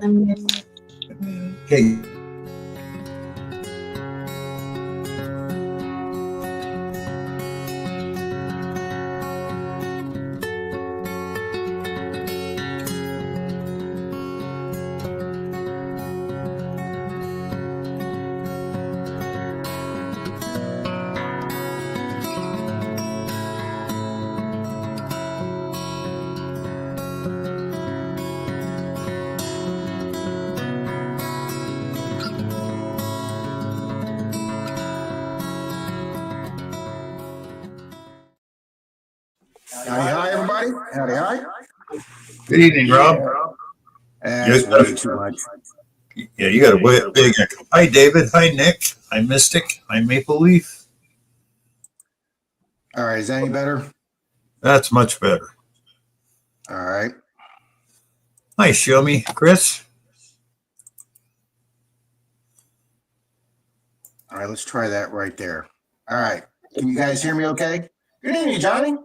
Okay. Hi, everybody. Howdy, hi. Good evening, Rob. That's way too much. Yeah, you got a big echo. Hi, David. Hi, Nick. Hi, Mystic. Hi, Maple Leaf. All right, is that any better? That's much better. All right. Hi, show me, Chris. All right, let's try that right there. All right. Can you guys hear me okay? Good evening, Johnny.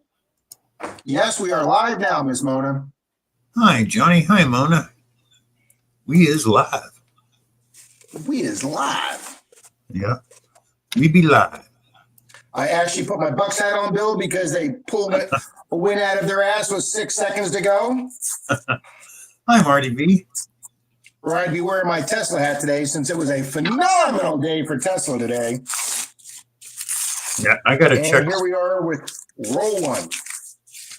Yes, we are live now, Miss Mona. Hi, Johnny. Hi, Mona. We is live. We is live. Yeah, we be live. I actually put my Bucks hat on, Bill, because they pulled a win out of their ass with 6 seconds to go. Hi, Marty B. Or I'd be wearing my Tesla hat today since it was a phenomenal day for Tesla today. Yeah, I got to check. Here we are with roll one.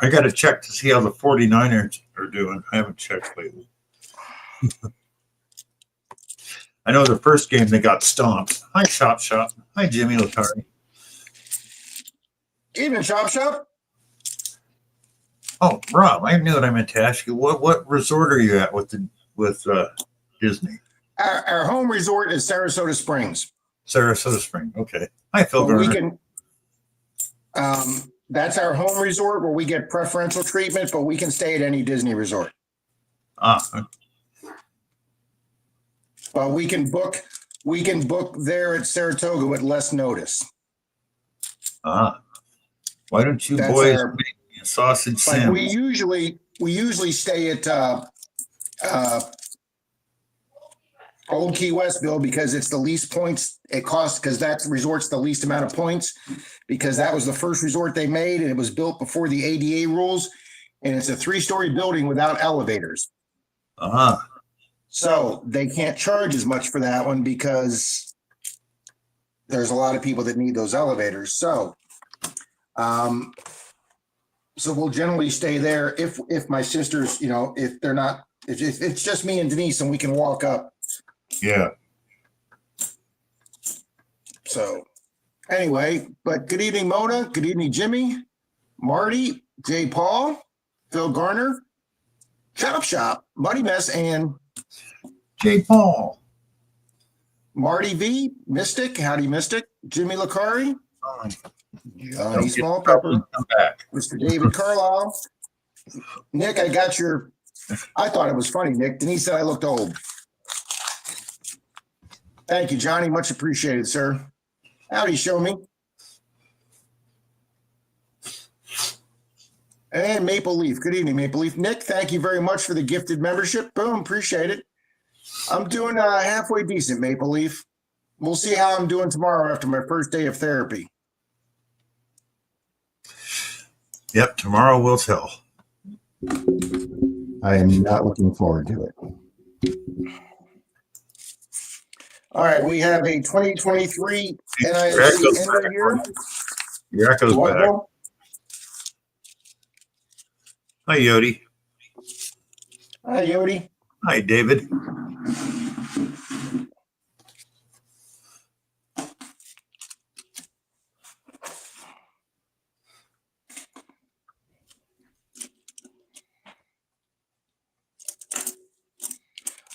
I got to check to see how the 49ers are doing. I haven't checked lately. I know the first game they got stomped. Hi, Shop. Hi, Jimmy Latari. Evening, Shop. Oh, Rob, I knew what I meant to ask you. What resort are you at with Disney? Our home resort is Sarasota Springs. Sarasota Springs. Okay. Hi, Phil Garner. That's our home resort where we get preferential treatment, but we can stay at any Disney resort. But we can book there at Saratoga with less notice. Why don't you boys make a sausage sandwich? We usually stay at Old Key West, Bill, because it's the least points it costs, because that resort's the least amount of points, because that was the first resort they made, and it was built before the ADA rules, and it's a 3-story building without elevators. So they can't charge as much for that one because there's a lot of people that need those elevators. So we'll generally stay there if my sisters, if they're not, if it's just me and Denise and we can walk up. Yeah. So anyway, but good evening, Mona. Good evening, Jimmy, Marty, J. Paul, Phil Garner, Shop, Buddy Mess, and J. Paul. Marty V, Mystic, howdy Mystic, Jimmy Lacari, Johnny Small Pepper, Mr. David Carlisle. Nick, I thought it was funny, Nick. Denise said I looked old. Thank you, Johnny. Much appreciated, sir. Howdy, show me. And Maple Leaf. Good evening, Maple Leaf. Nick, thank you very much for the gifted membership. Boom, appreciate it. I'm doing halfway decent, Maple Leaf. We'll see how I'm doing tomorrow after my first day of therapy. Yep, tomorrow will tell. I am not looking forward to it. All right, we have a 2023 NIC ender here. Your echo's back. Hi, Yodi. Hi, Yodi. Hi, David.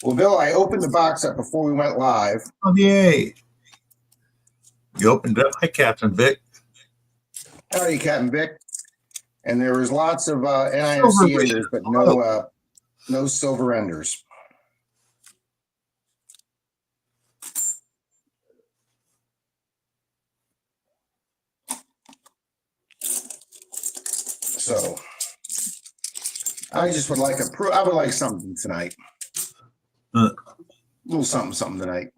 Well, Bill, I opened the box up before we went live. Oh, yay. You opened up. Hi, Captain Vic. Howdy, Captain Vic. And there was lots of NIFC enders, but no silver enders. So I just would like I would like something tonight. Uh, A little something tonight.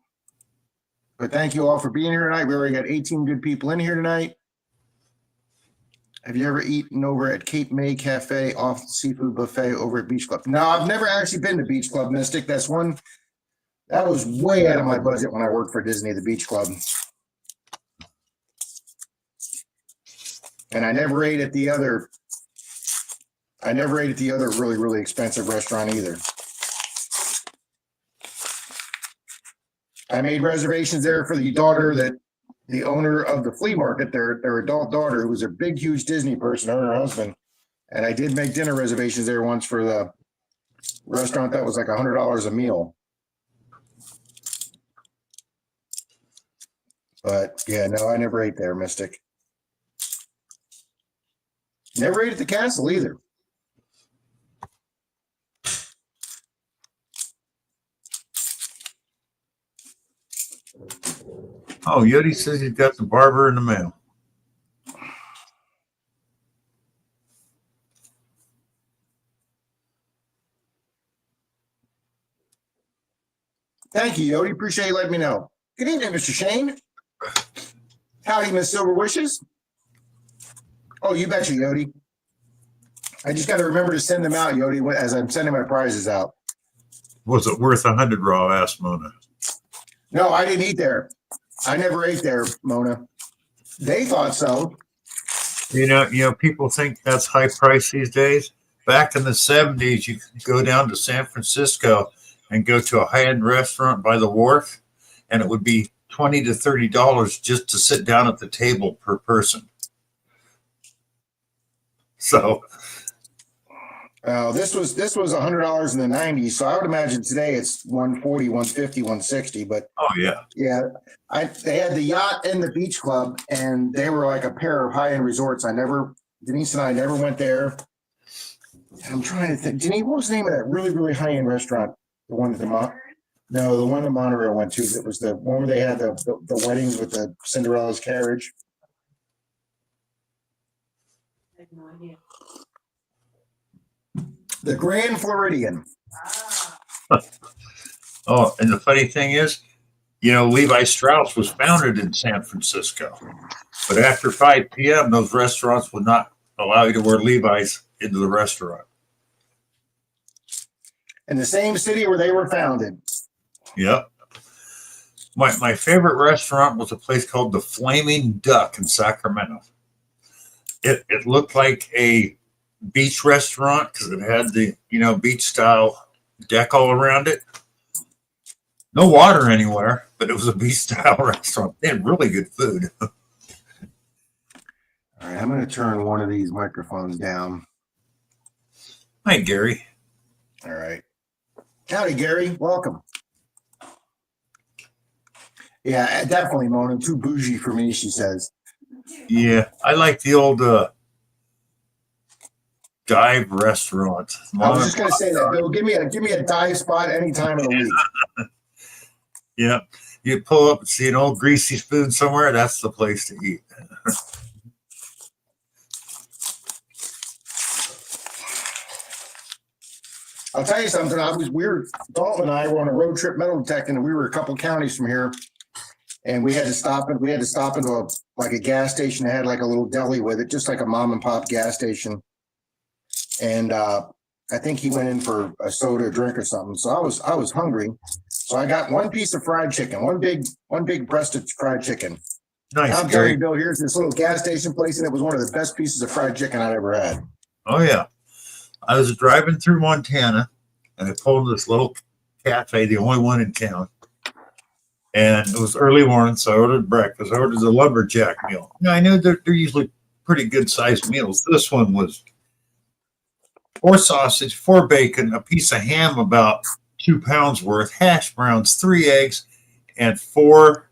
But thank you all for being here tonight. We already got 18 good people in here tonight. Have you ever eaten over at Cape May Cafe off the seafood buffet over at Beach Club? No, I've never actually been to Beach Club, Mystic. That was way out of my budget when I worked for Disney, the Beach Club. And I never ate at the other really, really expensive restaurant either. I made reservations there for the daughter that the owner of the flea market, their adult daughter, who was a big, huge Disney person, her and her husband. And I did make dinner reservations there once for the restaurant that was like $100 a meal. But yeah, no, I never ate there, Mystic. Never ate at the castle either. Oh, Yodi says he's got the barber in the mail. Thank you, Yodi. Appreciate you letting me know. Good evening, Mr. Shane. Howdy, Miss Silver Wishes. Oh, you betcha, Yodi. I just got to remember to send them out, Yodi, as I'm sending my prizes out. Was it worth 100, Raw? Asked Mona. No, I didn't eat there. I never ate there, Mona. They thought so. You know, people think that's high price these days. Back in the 70s, you could go down to San Francisco and go to a high-end restaurant by the wharf, and it would be $20 to $30 just to sit down at the table per person. So, this was $100 in the 90s, so I would imagine today it's 140, 150, 160. But oh yeah, they had the yacht and the beach club, and they were like a pair of high-end resorts. Denise and I never went there. I'm trying to think. Denise, what was the name of that really, really high-end restaurant? The one that the one that Monorail went to. That was the one where they had the weddings with the Cinderella's carriage. I have no idea. The Grand Floridian. Oh, and the funny thing is, Levi Strauss was founded in San Francisco, but after 5 p.m., those restaurants would not allow you to wear Levi's into the restaurant. In the same city where they were founded. Yep. My favorite restaurant was a place called the Flaming Duck in Sacramento. It looked like a beach restaurant because it had the beach style deck all around it. No water anywhere, but it was a beach style restaurant. They had really good food. All right, I'm going to turn one of these microphones down. Hi, Gary. All right. Howdy, Gary. Welcome. Yeah, definitely, Mona. Too bougie for me, she says. Yeah, I like the old dive restaurant. I was just going to say that, Bill. Give me a dive spot any time of the week. Yeah, you pull up and see an old greasy spoon somewhere. That's the place to eat. I'll tell you something. Dalton and I were on a road trip metal detecting, and we were a couple counties from here, and we had to stop into a gas station that had like a little deli with it, just like a mom and pop gas station. And I think he went in for a soda, drink, or something. So I was hungry, so I got one piece of fried chicken, one big breasted fried chicken. Nice. I'm telling you, Bill, here's this little gas station place, and it was one of the best pieces of fried chicken I'd ever had. Oh yeah. I was driving through Montana, and I pulled this little cafe, the only one in town. And it was early morning, so I ordered breakfast. I ordered the lumberjack meal. I know they're usually pretty good sized meals. This one was 4 sausage, 4 bacon, a piece of ham about 2 pounds worth, hash browns, 3 eggs, and 4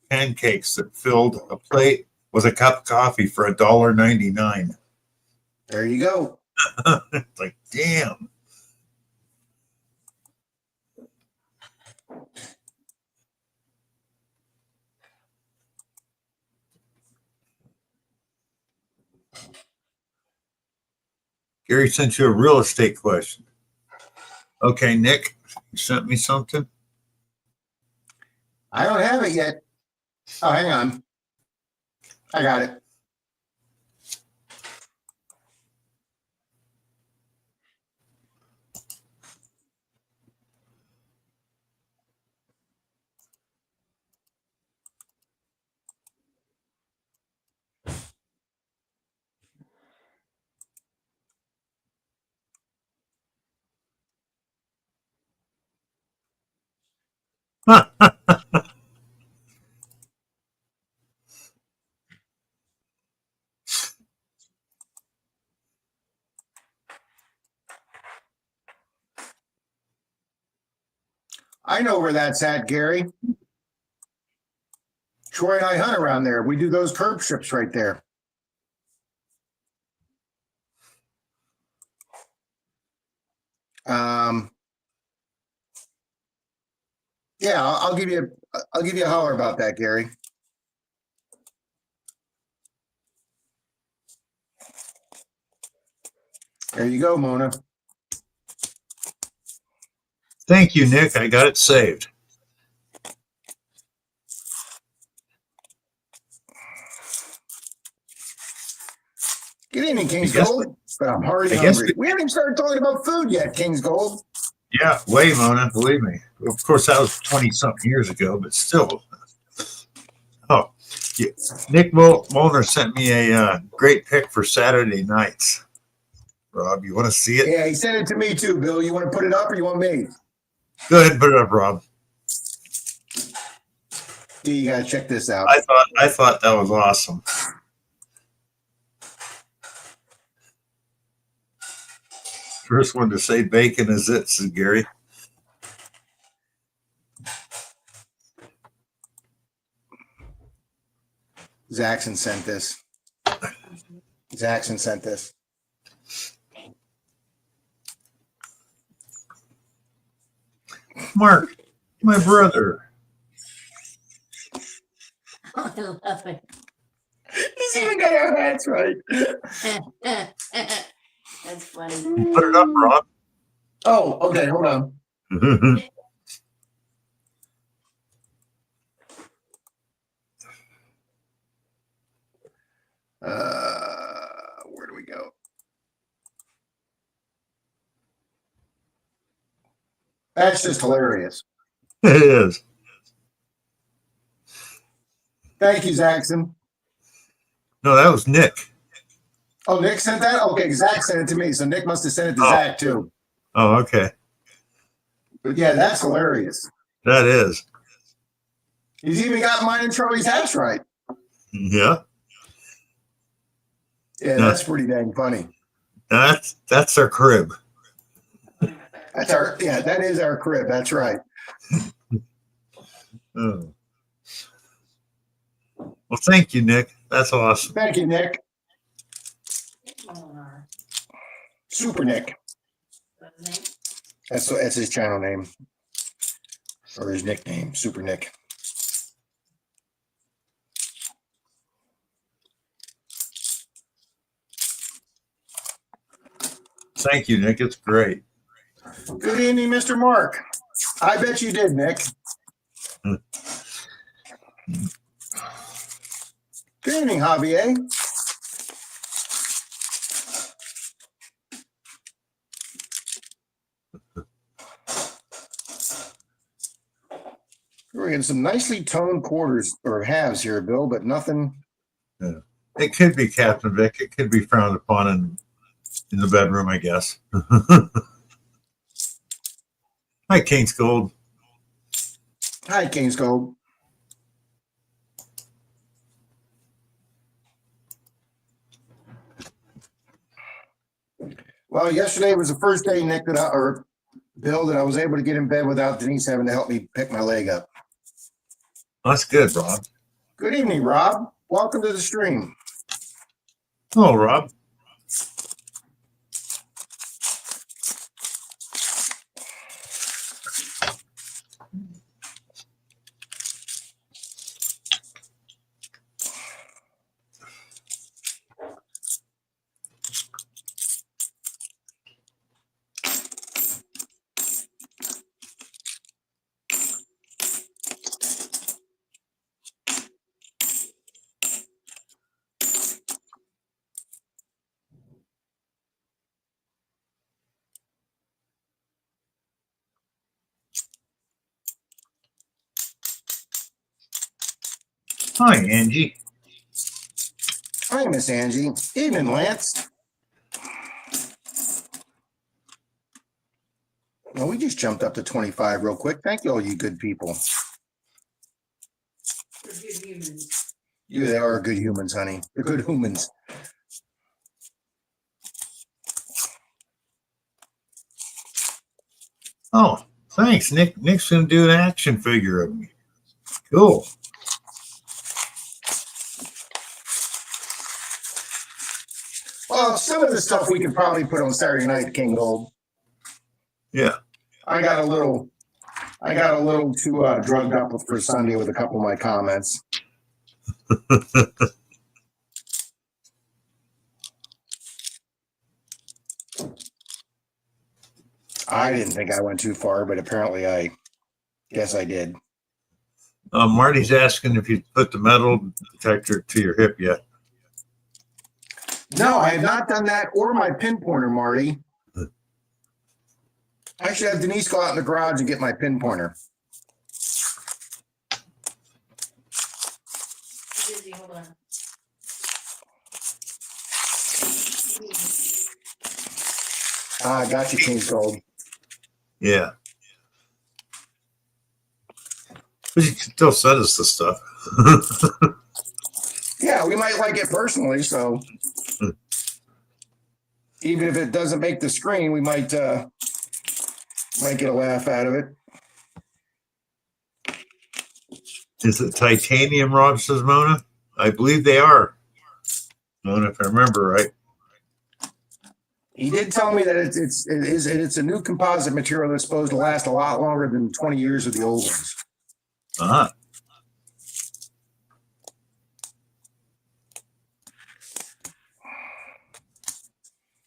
pancakes that filled a plate with a cup of coffee for $1.99. There you go. It's like, damn. Gary sent you a real estate question. Okay, Nick, You sent me something? I don't have it yet. Oh, hang on. I got it. I know where that's at, Gary. Troy and I hunt around there. We do those curb strips right there. Yeah, I'll give you a holler about that, Gary. There you go, Mona. Thank you, Nick. I got it saved. Good evening, King's Gold. But I'm already hungry. We haven't even started talking about food yet, King's Gold. Yeah, way, Mona, believe me. Of course, that was 20-something years ago, but still. Oh, yeah. Nick Molnar sent me a great pick for Saturday nights. Rob, you want to see it? Yeah, he sent it to me too, Bill. You want to put it up or you want me? Go ahead and put it up, Rob. You gotta check this out. I thought that was awesome. First one to say bacon is it, says Gary. Zaxxon sent this. Zaxxon sent this. Mark, my brother. I love it. He's even got our hats right. That's funny. Put it up, Rob. Oh, okay, hold on. Where do we go? That's just hilarious. It is. Thank you, Zaxxon. No, that was Nick. Oh, Nick sent that? Okay, Zach sent it to me, so Nick must have sent it to Zach too. Oh, okay. But yeah, that's hilarious. That is. He's even got mine and Charlie's hats right. Yeah. Yeah, that's pretty dang funny. That's our crib. That is our crib. That's right. Oh. Well, thank you, Nick. That's awesome. Thank you, Nick. Super Nick. That's his channel name. Or his nickname, Super Nick. Thank you, Nick. It's great. Good evening, Mr. Mark. I bet you did, Nick. Good evening, Javier. We're getting some nicely toned quarters or halves here, Bill, but nothing. Yeah. It could be Captain Vic. It could be frowned upon in the bedroom, I guess. Hi, King's Gold. Hi, King's Gold. Well, yesterday was the first day, Nick, or Bill, that I was able to get in bed without Denise having to help me pick my leg up. That's good, Rob. Good evening, Rob. Welcome to the stream. Hello, Rob. Hi, Angie. Hi, Miss Angie. Evening, Lance. Well, we just jumped up to 25 real quick. Thank you, all you good people. You, they are good humans, honey. They're good humans. Oh, thanks, Nick. Nick's gonna do an action figure of me. Cool. Well, some of the stuff we could probably put on Saturday night, King Gold. Yeah. I got a little too drugged up for Sunday with a couple of my comments. I didn't think I went too far, but apparently I guess I did. Marty's asking if you put the metal detector to your hip yet. No, I have not done that or my pinpointer, Marty. I should have Denise go out in the garage and get my pinpointer. Hold on. I got you, King's Gold. Yeah. But you can still send us the stuff. Yeah, we might like it personally, so even if it doesn't make the screen, we might get a laugh out of it. Is it titanium rod, says Mona? I believe they are. Mona, if I remember right. He did tell me that it's a new composite material that's supposed to last a lot longer than 20 years of the old ones. Uh-huh.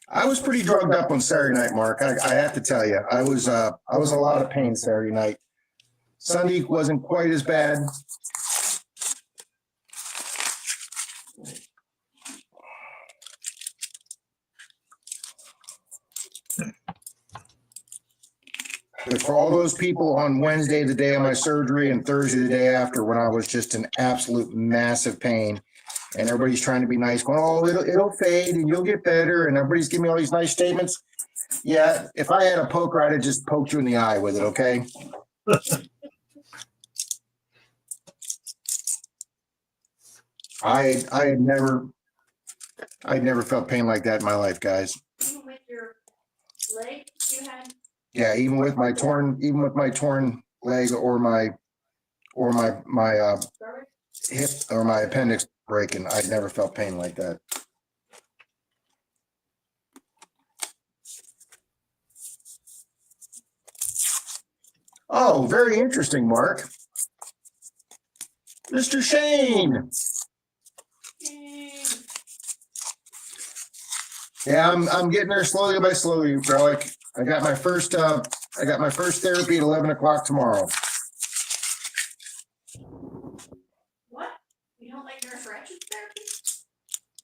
I was pretty drugged up on Saturday night, Mark. I have to tell you, I was a lot of pain Saturday night. Sunday wasn't quite as bad. But for all those people on Wednesday, the day of my surgery, and Thursday, the day after, when I was just in absolute massive pain, and everybody's trying to be nice, going, "Oh, it'll fade and you'll get better," and everybody's giving me all these nice statements. Yeah, if I had a poker, I'd have just poked you in the eye with it. Okay. I'd never felt pain like that in my life, guys. Even with your leg you had? Yeah, even with my torn leg or my hip or my appendix breaking, I'd never felt pain like that. Oh, very interesting, Mark. Mr. Shane. Yeah, I'm getting there slowly by slowly, Relic. I got my first therapy at 11 o'clock tomorrow. What? You don't like nurse ratchet therapy?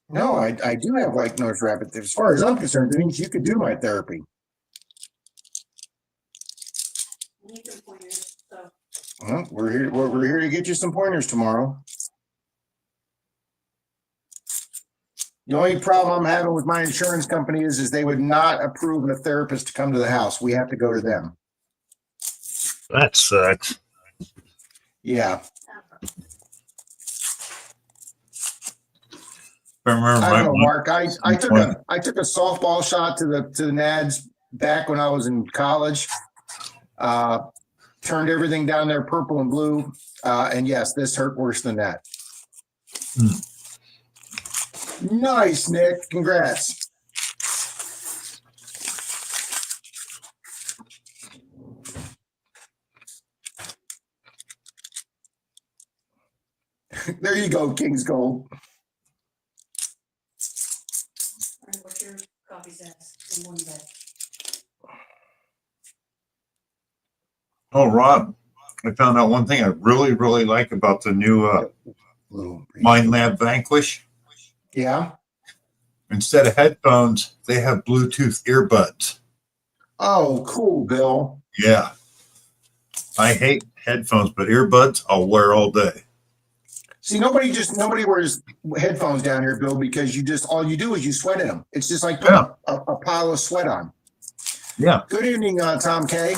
No, I do have like nurse rapid. As far as I'm concerned, it means you could do my therapy. I need some pointers, so. Well, we're here to get you some pointers tomorrow. The only problem I'm having with my insurance company is they would not approve a therapist to come to the house. We have to go to them. That sucks. Yeah. I remember I don't know, Mark. I took a softball shot to the Nads back when I was in college. Turned everything down there purple and blue. And yes, this hurt worse than that. Nice, Nick. Congrats. There you go, King's Gold. What's your coffee says in one bed? Oh, Rob, I found out one thing I really, really like about the new Mind Lab Vanquish. Yeah. Instead of headphones, they have Bluetooth earbuds. Oh, cool, Bill. Yeah. I hate headphones, but earbuds I'll wear all day. See, nobody wears headphones down here, Bill, because all you do is you sweat in them. It's just like putting a pile of sweat on. Yeah. Good evening, Tom K.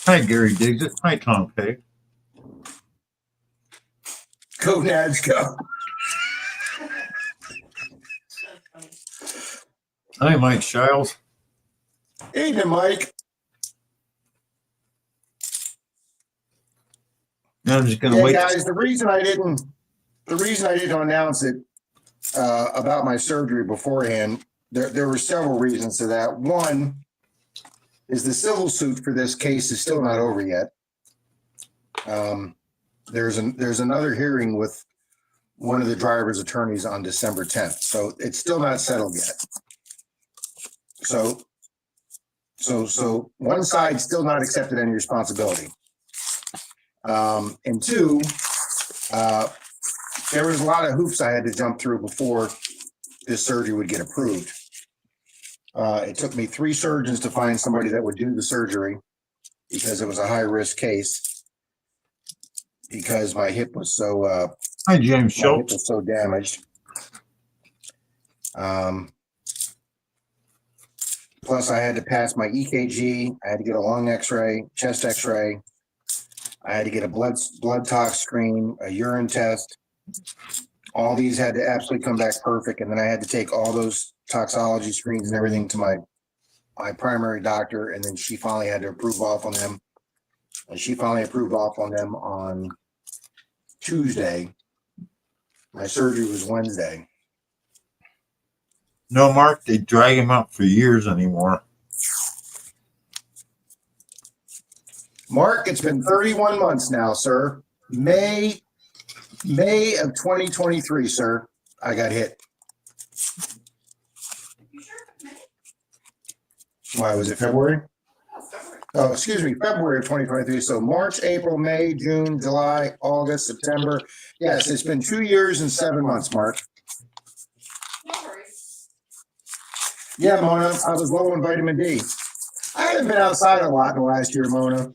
Hi, Gary Diggs. Hi, Tom K. Go Nads, go. Hi, Mike Shiles. Evening, Mike. I'm just gonna wait. Guys, the reason I didn't announce it about my surgery beforehand, there were several reasons to that. One is the civil suit for this case is still not over yet. There's another hearing with one of the driver's attorneys on December 10th, so it's still not settled yet. So one side still not accepted any responsibility. And two, there was a lot of hoops I had to jump through before this surgery would get approved. It took me 3 surgeons to find somebody that would do the surgery because it was a high-risk case because my hip was so Hi, James Schultz. was so damaged. Plus, I had to pass my EKG. I had to get a lung X-ray, chest X-ray. I had to get a blood tox screen, a urine test. All these had to absolutely come back perfect, and then I had to take all those toxology screens and everything to my primary doctor, and then she finally had to approve off on them. And she finally approved off on them on Tuesday. My surgery was Wednesday. No, Mark, they drag him out for years anymore. Mark, it's been 31 months now, sir. May of 2023, sir. I got hit. You sure? May? Why was it February? Oh, February. Oh, excuse me, February of 2023. So March, April, May, June, July, August, September. Yes, it's been 2 years and 7 months, Mark. No worries. Yeah, Mona, I was low in vitamin D. I haven't been outside a lot in the last year, Mona.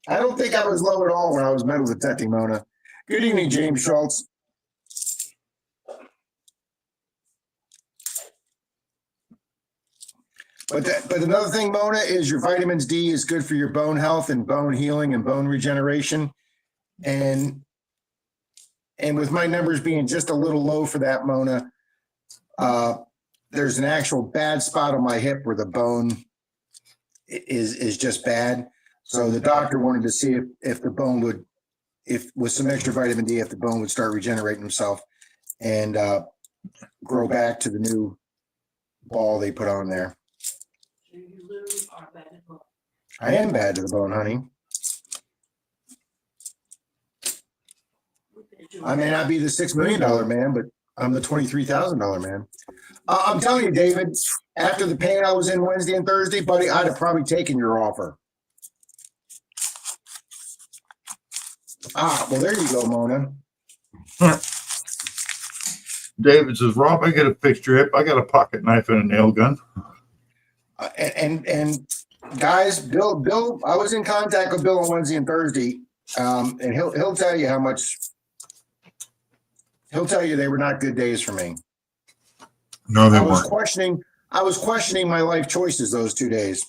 I don't think I was low at all when I was metal detecting, Mona. Good evening, James Schultz. But another thing, Mona, is your vitamins D is good for your bone health and bone healing and bone regeneration. And with my numbers being just a little low for that, Mona, there's an actual bad spot on my hip where the bone is just bad. So the doctor wanted to see if the bone would, if with some extra vitamin D, if the bone would start regenerating himself and grow back to the new ball they put on there. You literally are bad at book. I am bad to the bone, honey. I may not be the $6 million man, but I'm the $23,000 man. I'm telling you, David, after the pain I was in Wednesday and Thursday, buddy, I'd have probably taken your offer. Well, there you go, Mona. David says, Rob, I got a fixed your hip. I got a pocket knife and a nail gun. And guys, Bill, I was in contact with Bill on Wednesday and Thursday, and he'll tell you how much. He'll tell you they were not good days for me. No, they weren't. I was questioning my life choices those 2 days.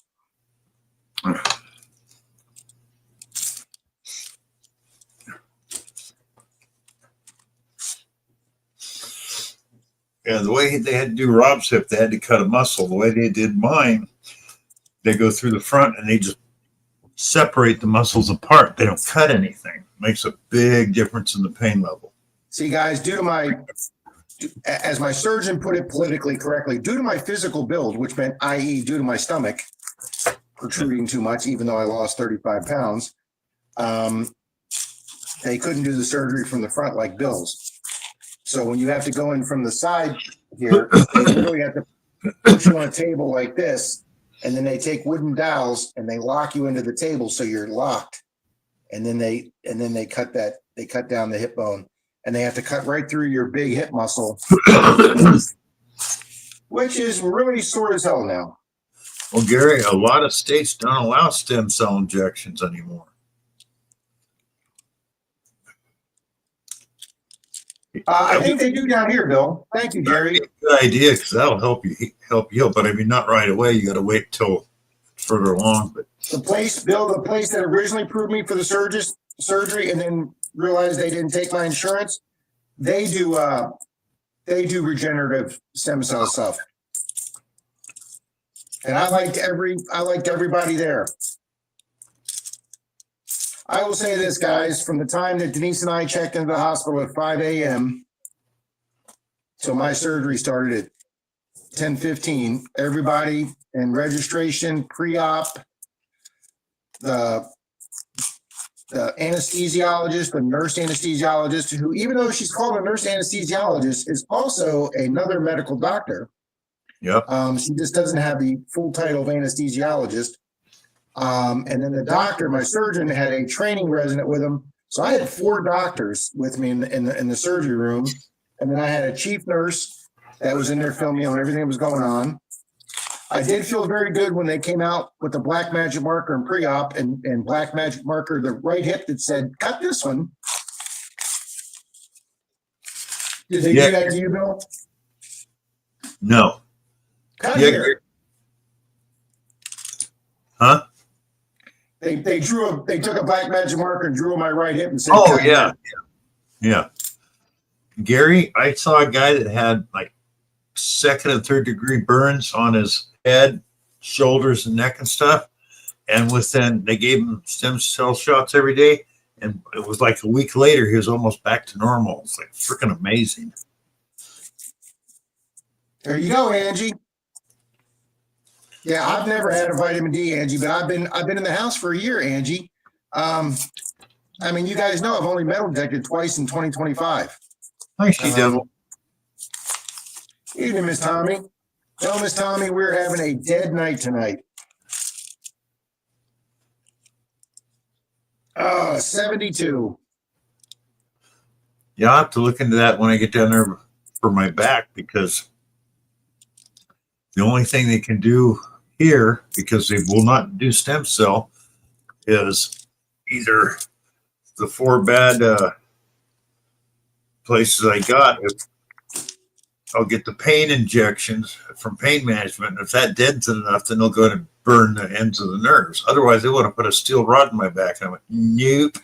Yeah, the way they had to do Rob's hip, they had to cut a muscle. The way they did mine, they go through the front and they just separate the muscles apart. They don't cut anything. Makes a big difference in the pain level. See, guys, as my surgeon put it politically correctly, due to my physical build, which meant, i.e., due to my stomach protruding too much, even though I lost 35 pounds, they couldn't do the surgery from the front like Bill's. So when you have to go in from the side here, they really have to put you on a table like this, and then they take wooden dowels and they lock you into the table so you're locked. And then they cut down the hip bone, and they have to cut right through your big hip muscle, which is really sore as hell now. Well, Gary, a lot of states don't allow stem cell injections anymore. I think they do down here, Bill. Thank you, Gary. Good idea, because that'll help you heal. But I mean, not right away. You got to wait till further along. But The place, Bill, the place that originally approved me for the surgery and then realized they didn't take my insurance, they do regenerative stem cell stuff. And I liked everybody there. I will say this, guys, from the time that Denise and I checked into the hospital at 5 a.m. till my surgery started at 10:15, everybody in registration, pre-op, the anesthesiologist, the nurse anesthesiologist, who, even though she's called a nurse anesthesiologist, is also another medical doctor. yep. She just doesn't have the full title of anesthesiologist. And then the doctor, my surgeon, had a training resident with him. So I had 4 doctors with me in the surgery room. And then I had a chief nurse that was in there filming on everything that was going on. I did feel very good when they came out with the black magic marker and pre-op and black magic marker, the right hip that said, cut this one. Did they do that to you, Bill? No. Cut here. Huh? They took a black magic marker and drew on my right hip and said, Oh, cut yeah. here. Yeah. Gary, I saw a guy that had like 2nd and 3rd degree burns on his head, shoulders, and neck and stuff. And they gave him stem cell shots every day. And it was like a week later, he was almost back to normal. It's like freaking amazing. There you go, Angie. Yeah, I've never had a vitamin D, Angie, but I've been in the house for a year, Angie. I mean, you guys know I've only metal detected twice in 2025. Hi, She-Devil. Evening, Miss Tommy. Tell Miss Tommy we're having a dead night tonight. 72. Yeah, I'll have to look into that when I get down there for my back, because the only thing they can do here, because they will not do stem cell, is either the 4 bad places I got. I'll get the pain injections from pain management. And if that deadens it enough, then they'll go and burn the ends of the nerves. Otherwise, they want to put a steel rod in my back. And I went, nope.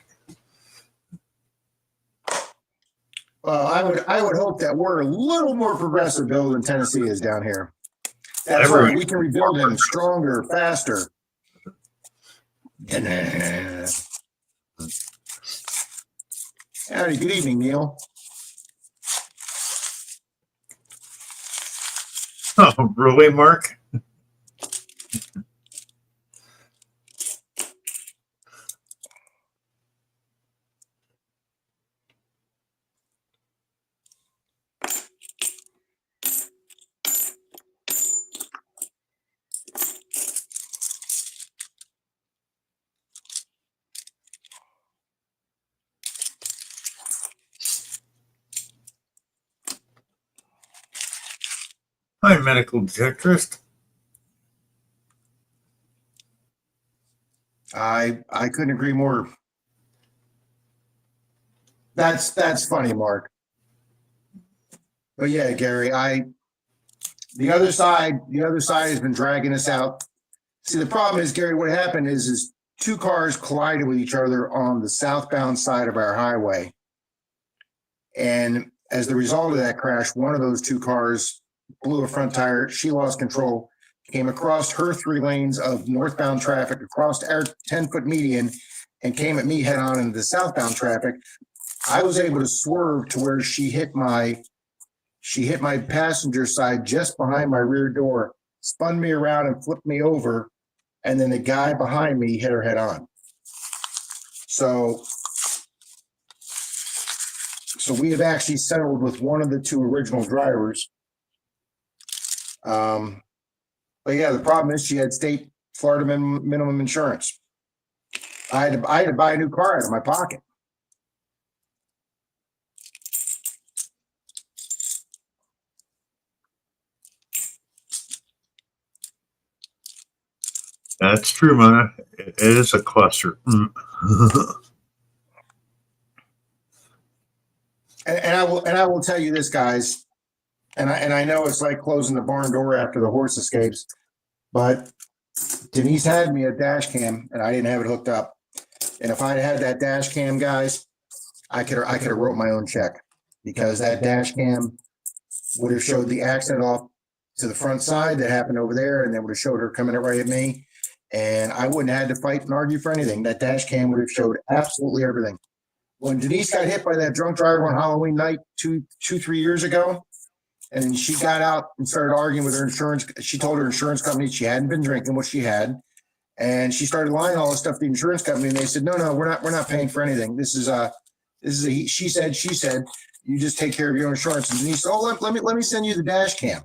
Well, I would hope that we're a little more progressive, Bill, than Tennessee is down here. That's right. We can rebuild them stronger, faster. Howdy, good evening, Neil. Oh, really, Mark? Hi, medical detectorist. I couldn't agree more. That's funny, Mark. But yeah, Gary, the other side has been dragging us out. See, the problem is, Gary, what happened is 2 cars collided with each other on the southbound side of our highway. And as the result of that crash, one of those 2 cars blew a front tire. She lost control, came across her 3 lanes of northbound traffic, across our 10-foot median, and came at me head on into the southbound traffic. I was able to swerve to where she hit my passenger side just behind my rear door, spun me around and flipped me over, and then the guy behind me hit her head on. So we have actually settled with one of the 2 original drivers. But yeah, the problem is she had state Florida minimum insurance. I had to buy a new car out of my pocket. That's true, man. It is a cluster. And I will tell you this, guys, and I know it's like closing the barn door after the horse escapes, but Denise had me a dash cam and I didn't have it hooked up. And if I'd had that dash cam, guys, I could have wrote my own check, because that dash cam would have showed the accident off to the front side that happened over there, and then would have showed her coming right at me. And I wouldn't have had to fight and argue for anything. That dash cam would have showed absolutely everything. When Denise got hit by that drunk driver on Halloween night 3 years ago, and she got out and started arguing with her insurance, she told her insurance company she hadn't been drinking what she had. And she started lying all this stuff to the insurance company, and they said, no, we're not paying for anything. This is a she said, you just take care of your own insurance. And Denise said, oh, let me send you the dash cam.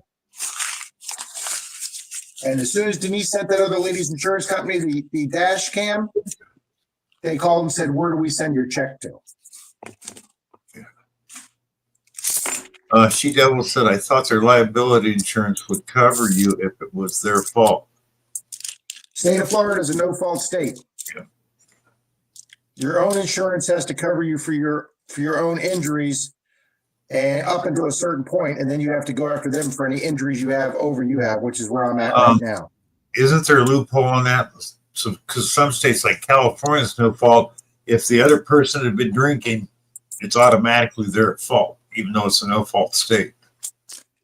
And as soon as Denise sent that other lady's insurance company the dash cam, they called and said, where do we send your check to? She Devil said, I thought their liability insurance would cover you if it was their fault. State of Florida is a no-fault state. Yeah. Your own insurance has to cover you for your own injuries, and up until a certain point, and then you have to go after them for any injuries you have, which is where I'm at right now. Isn't there a loophole on that? So, because some states like California is no fault. If the other person had been drinking, it's automatically their fault, even though it's a no-fault state.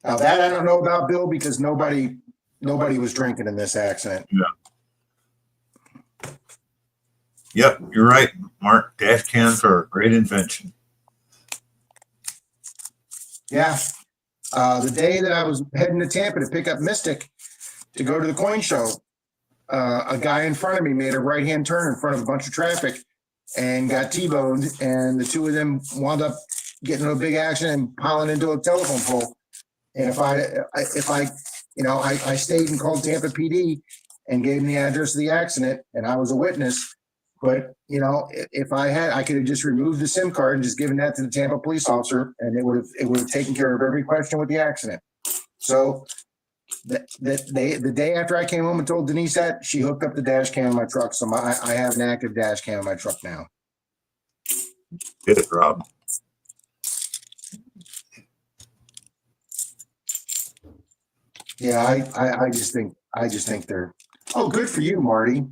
Now that I don't know about, Bill, because nobody was drinking in this accident. Yeah. Yep, you're right, Mark. Dash cams are a great invention. Yeah. The day that I was heading to Tampa to pick up Mystic to go to the coin show, a guy in front of me made a right-hand turn in front of a bunch of traffic and got T-boned, and the two of them wound up getting in a big accident and piling into a telephone pole. And if I stayed and called Tampa PD and gave them the address of the accident, and I was a witness. But, if I could have just removed the SIM card and just given that to the Tampa police officer, and it would have taken care of every question with the accident. So the day after I came home and told Denise that, she hooked up the dash cam in my truck. So I have an active dash cam in my truck now. Get it, Rob. Yeah, I just think they're, oh, good for you, Marty.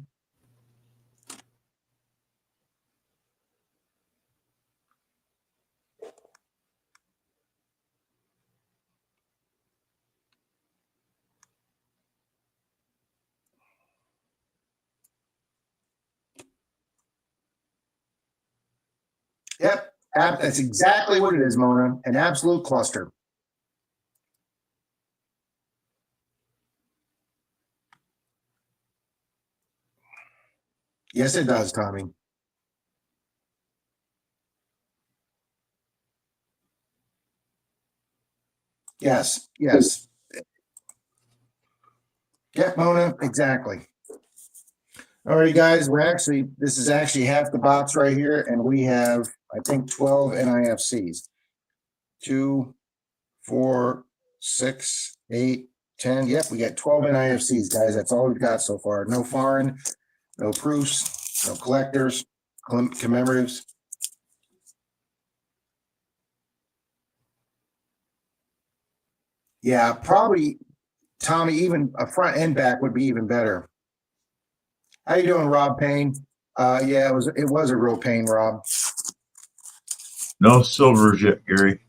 Yep, that's exactly what it is, Mona. An absolute cluster. Yes, it does, Tommy. Yes. Yep, Mona, exactly. All right, guys, this is actually half the box right here, and we have, I think, 12 NIFCs. 2, 4, 6, 8, 10. Yep, we got 12 NIFCs, guys. That's all we've got so far. No foreign, no proofs, no collectors, commemoratives. Yeah, probably, Tommy, even a front and back would be even better. How you doing, Rob Payne? Yeah, it was a real pain, Rob. No silvers yet, Gary.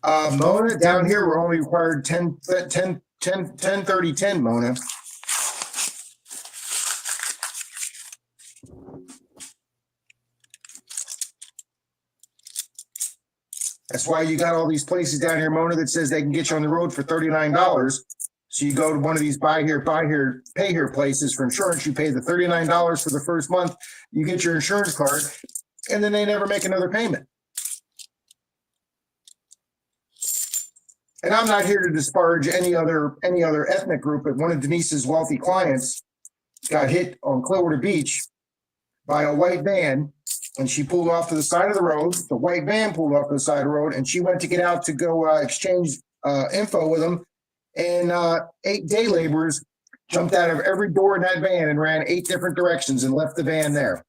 Mona, down here we're only required 10, 30, 10, Mona. That's why you got all these places down here, Mona, that says they can get you on the road for $39. So you go to one of these buy here, pay here places for insurance. You pay the $39 for the first month. You get your insurance card, and then they never make another payment. And I'm not here to disparage any other ethnic group, but one of Denise's wealthy clients got hit on Clearwater Beach by a white van, and she pulled off to the side of the road. The white van pulled off to the side of the road, and she went to get out to go exchange info with them. And 8 day laborers jumped out of every door in that van and ran 8 different directions and left the van there.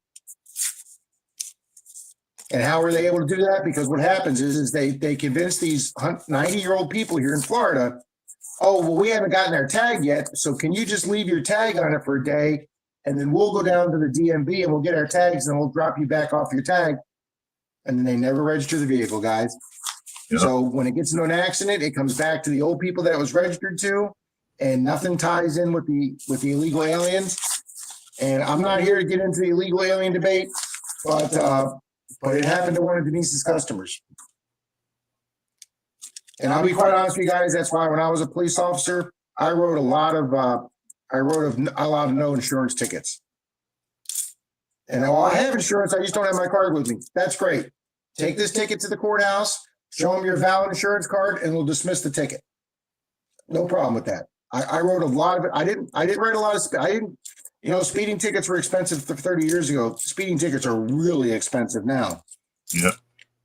And how were they able to do that? Because what happens is they convince these 90-year-old people here in Florida, oh, well, we haven't gotten our tag yet, so can you just leave your tag on it for a day, and then we'll go down to the DMV and we'll get our tags and we'll drop you back off your tag. And then they never register the vehicle, guys. Yeah. So when it gets into an accident, it comes back to the old people that it was registered to, and nothing ties in with the illegal aliens. And I'm not here to get into the illegal alien debate, but it happened to one of Denise's customers. And I'll be quite honest with you guys, that's why when I was a police officer, I wrote a lot of no insurance tickets. And while I have insurance, I just don't have my card with me. That's great. Take this ticket to the courthouse, show them your valid insurance card, and we'll dismiss the ticket. No problem with that. I wrote a lot of it. I didn't write a lot of, speeding tickets were expensive 30 years ago. Speeding tickets are really expensive now. Yeah.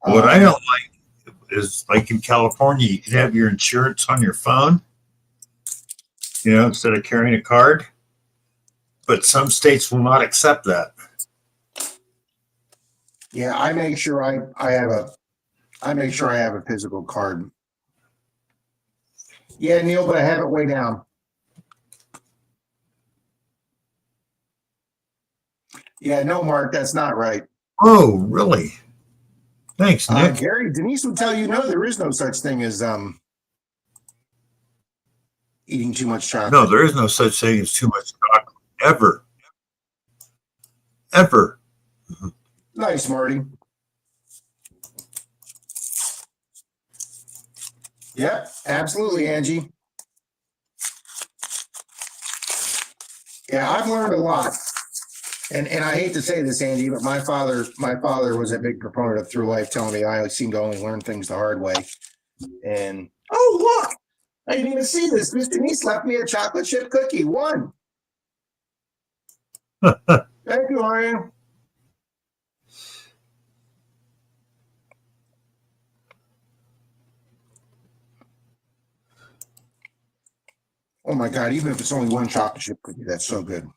What I don't like is, like in California, you can have your insurance on your phone, instead of carrying a card. But some states will not accept that. Yeah, I make sure I have a physical card. Yeah, Neil, but I have it way down. Yeah, no, Mark, that's not right. Oh, really? Thanks, Nick. Gary, Denise will tell you, no, there is no such thing as eating too much chocolate. No, there is no such thing as too much chocolate. Ever. Ever. Nice, Marty. Yeah, absolutely, Angie. Yeah, I've learned a lot. And I hate to say this, Angie, but my father was a big proponent of through life, telling me I seem to only learn things the hard way. And oh, look, I didn't even see this. Miss Denise left me a chocolate chip cookie. One. Thank you, Ariane. Oh my God, even if it's only one chocolate chip cookie, that's so good.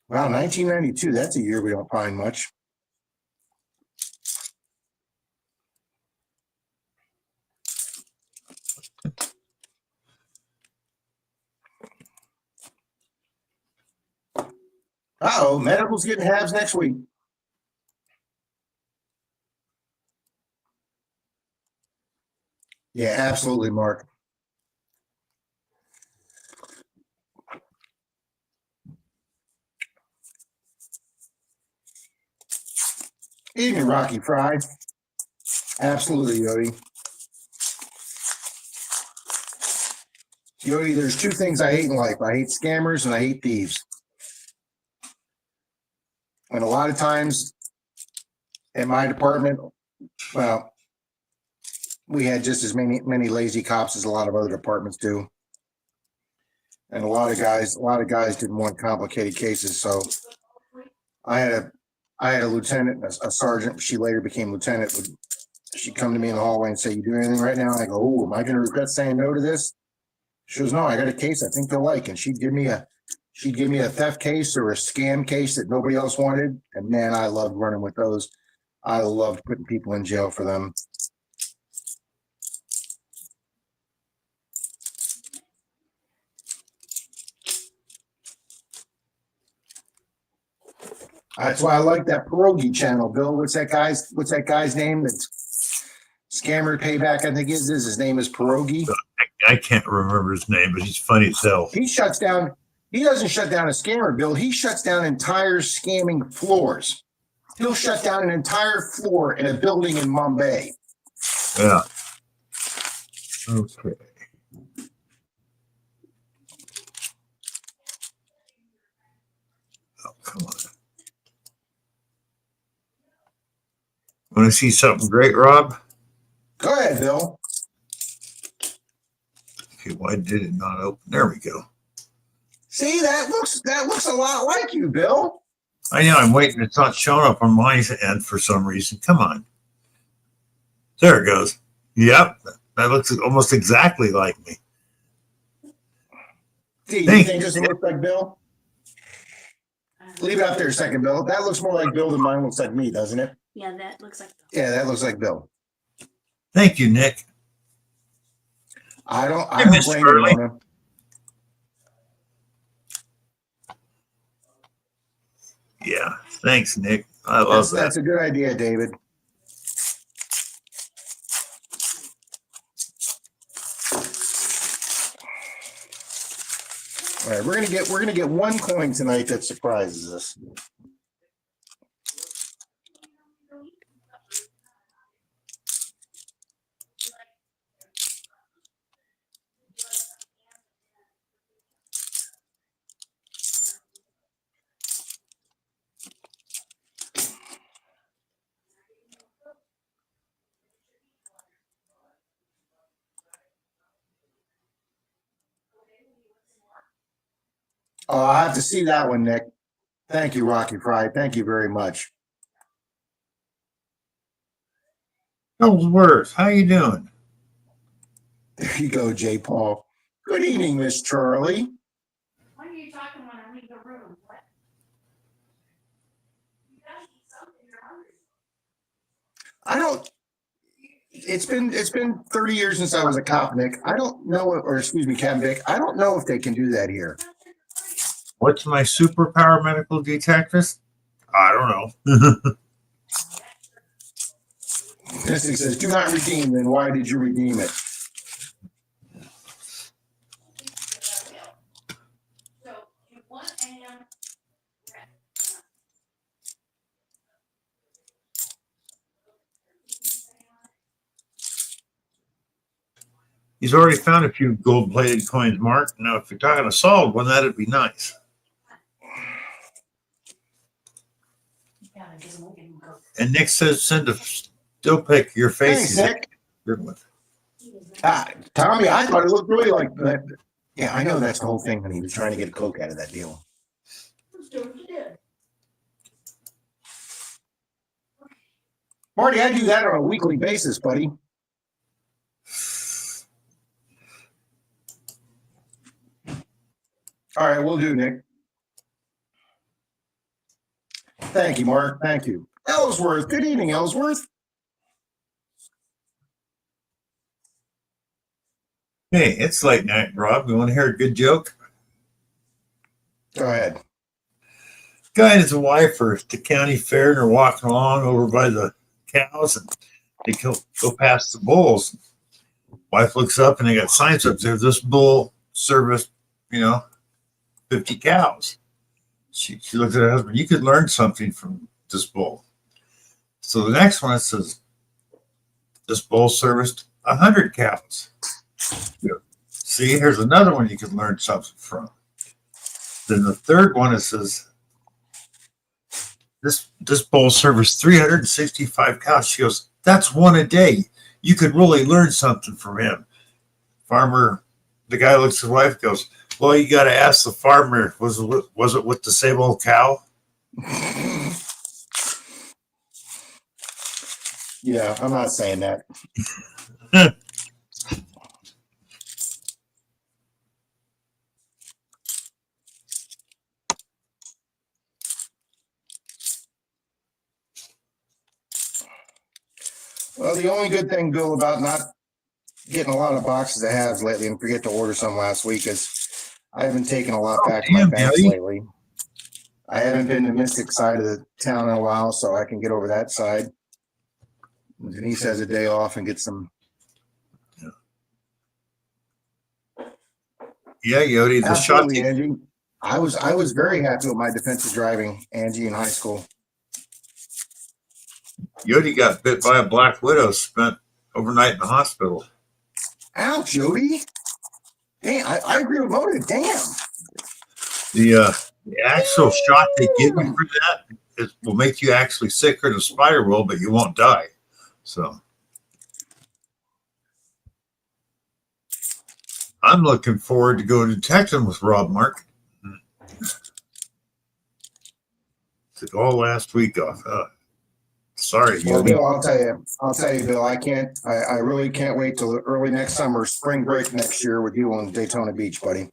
Wow, 1992, that's a year we don't find much. Uh-oh, medical's getting halves next week. Yeah, absolutely, Mark. Evening, Rocky Fried. Absolutely, Yodi. Yodi, there's two things I hate in life. I hate scammers and I hate thieves. And a lot of times in my department, well, we had just as many lazy cops as a lot of other departments do. And a lot of guys didn't want complicated cases. So I had a lieutenant, a sergeant. She later became lieutenant. She'd come to me in the hallway and say, "You doing anything right now?" I go, "Oh, am I going to regret saying no to this?" She goes, "No, I got a case I think they'll like." And she'd give me a theft case or a scam case that nobody else wanted. And man, I loved running with those. I loved putting people in jail for them. That's why I like that pierogi channel, Bill. What's that guy's name? That's Scammer Payback, I think is his name is Pierogi. I can't remember his name, but he's funny as hell. He doesn't shut down a scammer, Bill. He shuts down entire scamming floors. He'll shut down an entire floor in a building in Mumbai. Yeah. Okay. Oh, come on. Want to see something great, Rob? Go ahead, Bill. Okay, why did it not open? There we go. See, that looks a lot like you, Bill. I know, I'm waiting. It's not showing up on my end for some reason. Come on. There it goes. Yep. That looks almost exactly like me. Do you Thank think this looks like Bill? Leave it up there a second, Bill. That looks more like Bill than mine looks like me, doesn't it? Yeah, that looks like. Yeah, that looks like Bill. Thank you, Nick. I don't Mr. blame you, Burley. Mona. Yeah, thanks, Nick. I love that. That's a good idea, David. All right, we're gonna get one coin tonight that surprises us. Oh, I have to see that one, Nick. Thank you, Rocky Fry. Thank you very much. Ellsworth, how you doing? There you go, J. Paul. Good evening, Miss Charlie. Why are you talking when I leave the room? What? You gotta eat something, you're hungry. I don't. It's been 30 years since I was a cop, Nick. I don't know, or excuse me, Captain Vic. I don't know if they can do that here. What's my superpower, medical detectives? I don't know. This thing says, "Do not redeem." Then why did you redeem it? So you want AM. He's already found a few gold-plated coins, Mark. Now, if you're talking a solid one, that'd be nice. And Nick says, send a still pic of your face. Thanks, Nick. Tommy, I thought it looked really like that. Yeah, I know that's the whole thing when he was trying to get a Coke out of that deal. Marty, I do that on a weekly basis, buddy. All right, we'll do, Nick. Thank you, Mark. Thank you. Ellsworth. Good evening, Ellsworth. Hey, it's late night, Rob. You want to hear a good joke? Go ahead. Guy and his wife are at the county fair and are walking along over by the cows, and they go past the bulls. Wife looks up and they got signs up there. This bull serviced, 50 cows. She looks at her husband. You could learn something from this bull. So the next one, it says, this bull serviced 100 cows. See, here's another one you could learn something from. Then the third one, it says, this bull serviced 365 cows. She goes, that's one a day. You could really learn something from him. Farmer, the guy looks at his wife, goes, well, you got to ask the farmer, was it with the same old cow? Yeah, I'm not saying that. Well, the only good thing, Bill, about not getting a lot of boxes of halves lately and forget to order some last week is I haven't taken a lot back to my banks lately. I haven't been to Mystic side of the town in a while, so I can get over that side. Denise has a day off and get some. Yeah, Yodi, the shot. Angie. I was very happy with my defensive driving, Angie, in high school. Yodi got bit by a black widow, spent overnight in the hospital. Ouch, Yodi. Damn, I agree with Mona. Damn. The actual shot they give you for that will make you actually sicker than a spider will, but you won't die. So I'm looking forward to going detecting with Rob, Mark. Took all last week off. Sorry, well, Yodi. Bill, I'll tell you, Bill, I really can't wait till early next summer, spring break next year with you on Daytona Beach, buddy.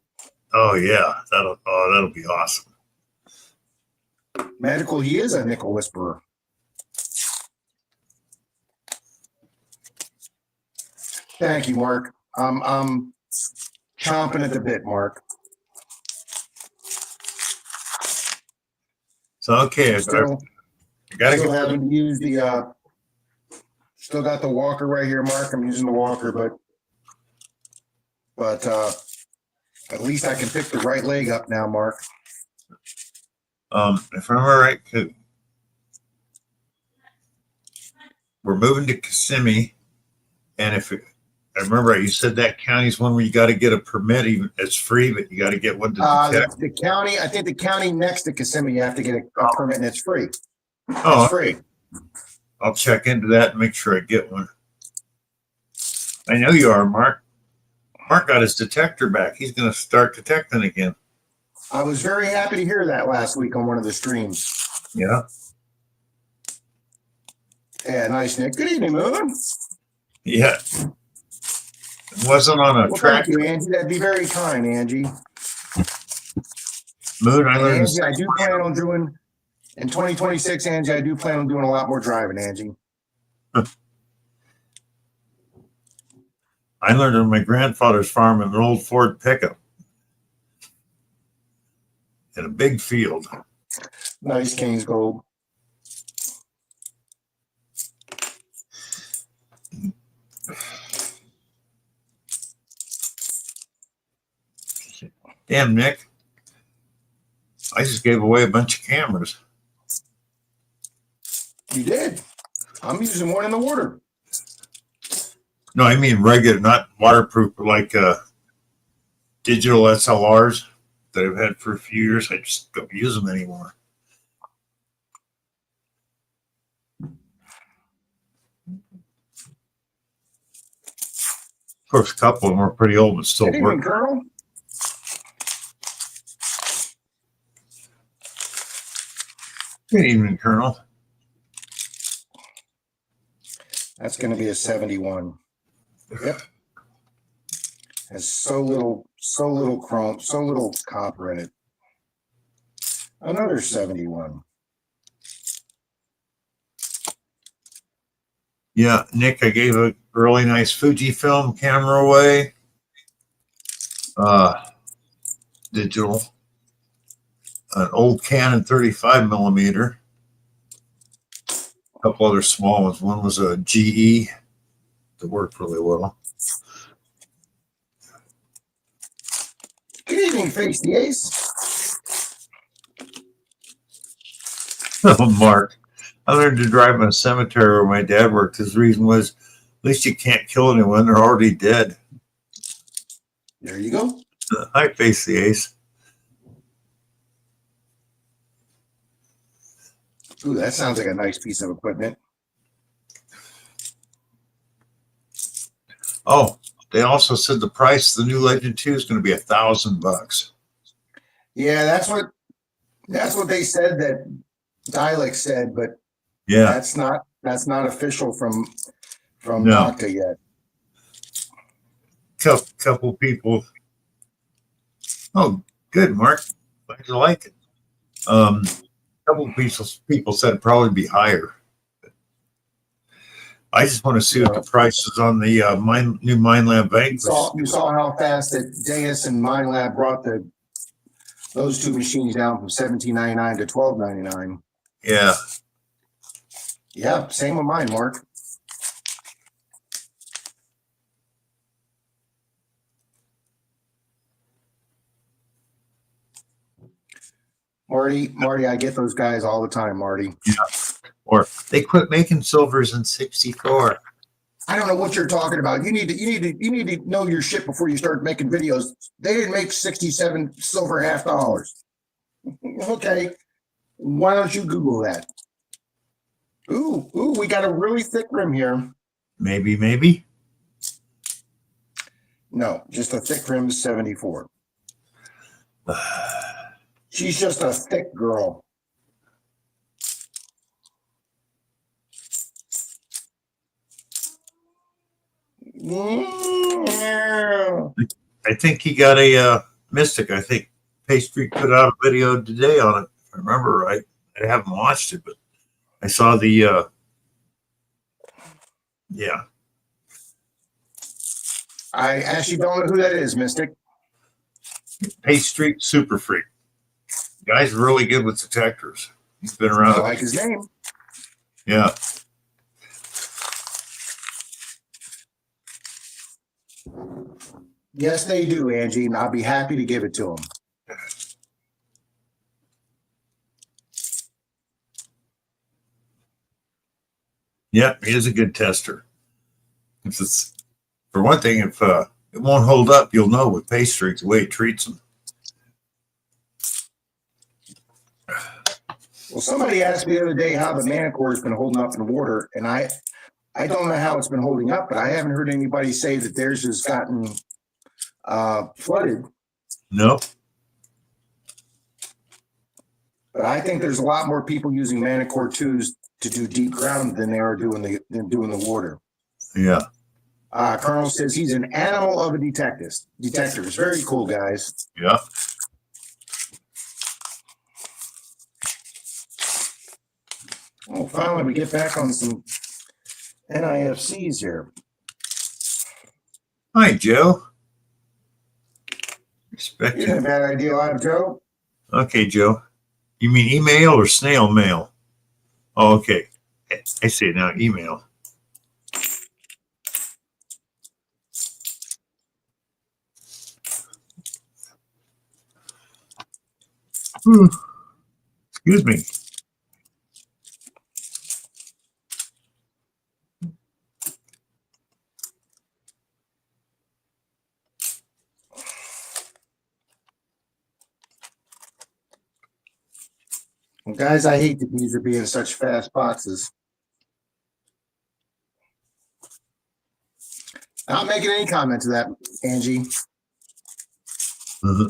Oh yeah, that'll be awesome. Medical, he is a nickel whisperer. Thank you, Mark. I'm chomping at the bit, Mark. So okay, I Still gotta get having to use the still got the walker right here, Mark. I'm using the walker, but at least I can pick the right leg up now, Mark. if I remember right, we're moving to Kissimmee, and if I remember right, you said that county's one where you got to get a permit. Even it's free, but you got to get one to detect. The county, I think the county next to Kissimmee, you have to get a permit, and it's free. Oh, It's free. I'll check into that and make sure I get one. I know you are, Mark. Mark got his detector back. He's going to start detecting again. I was very happy to hear that last week on one of the streams. Yeah. Yeah, nice, Nick. Good evening, Moon. Yeah. It wasn't on a Well, track. thank you, Angie. That'd be very kind, Angie. Moon, I learned. Angie, I do plan on doing in 2026, Angie. I do plan on doing a lot more driving, Angie. I learned on my grandfather's farm in an old Ford pickup in a big field. Nice, King's Gold. Damn, Nick. I just gave away a bunch of cameras. You did. I'm using one in the water. No, I mean regular, not waterproof, but like digital SLRs that I've had for a few years. I just don't use them anymore. Of course, a couple of them are pretty old, but still Good evening, work. Colonel. Good evening, Colonel. That's going to be a 71. Yep. Has so little chrome, so little copper in it. Another 71. Yeah, Nick, I gave a really nice Fujifilm camera away. Digital. An old Canon 35 millimeter. A couple other small ones. One was a GE that worked really well. Good evening, Face the Ace. Oh, Mark. I learned to drive in a cemetery where my dad worked. His reason was, at least you can't kill anyone. They're already dead. There you go. I face the ace. Ooh, that sounds like a nice piece of equipment. Oh, they also said the price of the new Legend 2 is going to be $1,000. Yeah, that's what they said, that Dialect said, but Yeah, that's not official from No. Nocta yet. couple people. Oh, good, Mark. Glad you like it. Couple people said it'd probably be higher. I just want to see what the price is on the new MindLab Vanquish. You saw how fast that Deus and MindLab brought those two machines down from $17.99 to $12.99. Yeah. Yeah, same with mine, Mark. Marty, I get those guys all the time, Marty. Yeah. Or they quit making silvers in '64. I don't know what you're talking about. You need to know your shit before you start making videos. They didn't make 67 silver half dollars. Okay. Why don't you Google that? Ooh, we got a really thick rim here. Maybe. No, just a thick rim 74. She's just a thick girl. I think he got a Mystic, I think Pastry put out a video today on it, if I remember right. I haven't watched it, but I saw the, yeah. I actually don't know who that is, Mystic. Pastry Super Freak. Guy's really good with detectors. He's been I around. like his name. Yeah. Yes, they do, Angie, and I'll be happy to give it to them. Yep, he is a good tester. If it's, for one thing, if it won't hold up, you'll know with Pastry the way he treats them. Well, somebody asked me the other day how the Manicore has been holding up in the water, and I don't know how it's been holding up, but I haven't heard anybody say that theirs has gotten flooded. Nope. But I think there's a lot more people using Manicore 2s to do deep ground than they are doing the water. Yeah. Colonel says he's an animal of a detectors. Very cool, guys. Yeah. Oh, finally, we get back on some NIFCs here. Hi, Joe. Respect Isn't a you. bad idea, live, Joe. Okay, Joe. You mean email or snail mail? Oh, okay. I see it now. Email. Excuse me. Well, guys, I hate that these are being such fast boxes. Not making any comment to that, Angie. Uh-huh.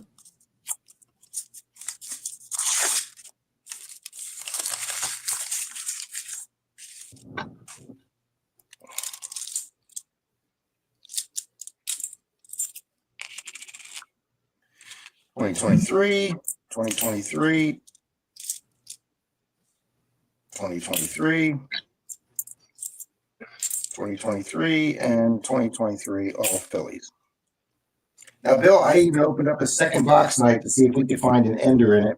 Twenty 2023, 2023, 2023, and 2023, all Phillies. Now, Bill, I even opened up a second box tonight to see if we could find an ender in it.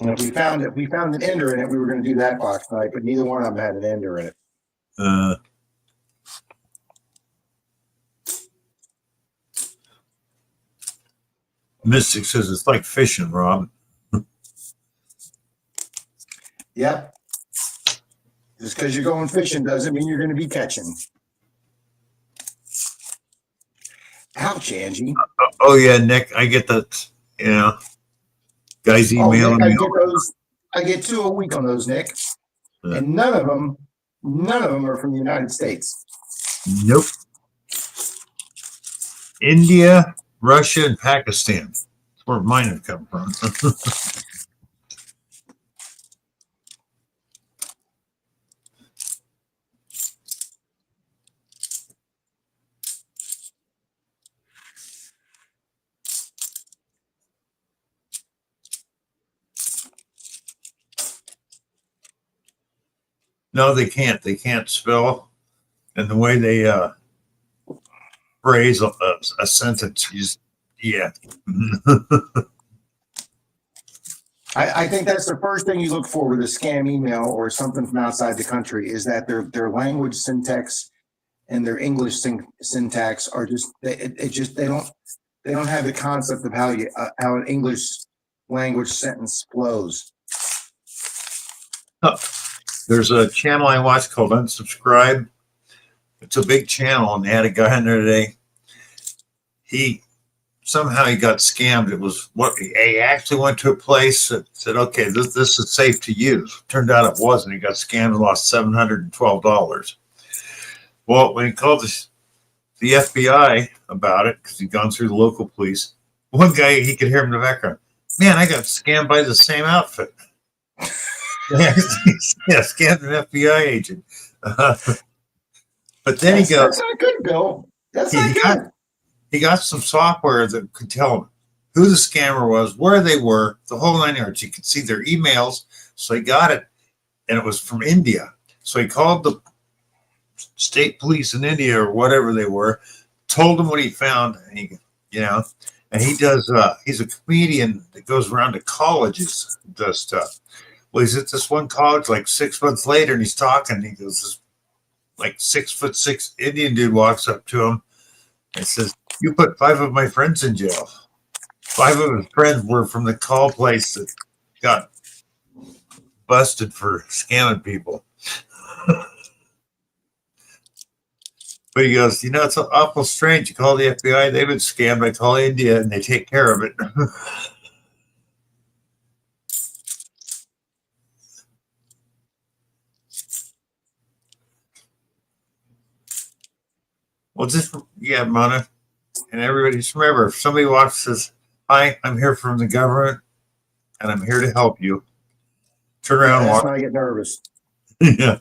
And if we found an ender in it, we were going to do that box tonight, but neither one of them had an ender in it. Mystic says it's like fishing, Rob. Yep. Just because you're going fishing doesn't mean you're going to be catching. Ouch, Angie. Oh, yeah, Nick. I get that. Yeah. Guys Oh, emailing Nick, me. I get 2 a week on those, Nick. And none of them are from the United States. Nope. India, Russia, and Pakistan. That's where mine have come from. No, they can't. They can't spell. And the way they phrase a sentence, yeah. I think that's the first thing you look for with a scam email or something from outside the country is that their language syntax and their English syntax are just they don't have the concept of how an English language sentence flows. Oh, there's a channel I watch called Unsubscribe. It's a big channel, and they had a guy in there today. He got scammed. It was what he actually went to a place that said, "Okay, this is safe to use." Turned out it wasn't. He got scammed and lost $712. Well, when he called the FBI about it, because he'd gone through the local police, one guy, he could hear him in the background. Man, I got scammed by the same outfit. Yeah, scammed an FBI agent. But then he goes, "That's not good, Bill. That's not good." He got some software that could tell him who the scammer was, where they were, the whole 9 yards. You could see their emails. So he got it, and it was from India. So he called the state police in India or whatever they were, told them what he found, and and he does. He's a comedian that goes around to colleges and does stuff. Well, he's at this one college like 6 months later, and he's talking. He goes, this like 6'6" Indian dude walks up to him and says, "You put 5 of my friends in jail." 5 of his friends were from the call place that got busted for scamming people. But he goes, it's awful strange. You call the FBI, they've been scammed. I call India, and they take care of it. Well, Mona, and everybody, just remember, if somebody walks and says, "Hi, I'm here from the government, and I'm here to help you," turn around and That's walk. when I get nervous. Yeah.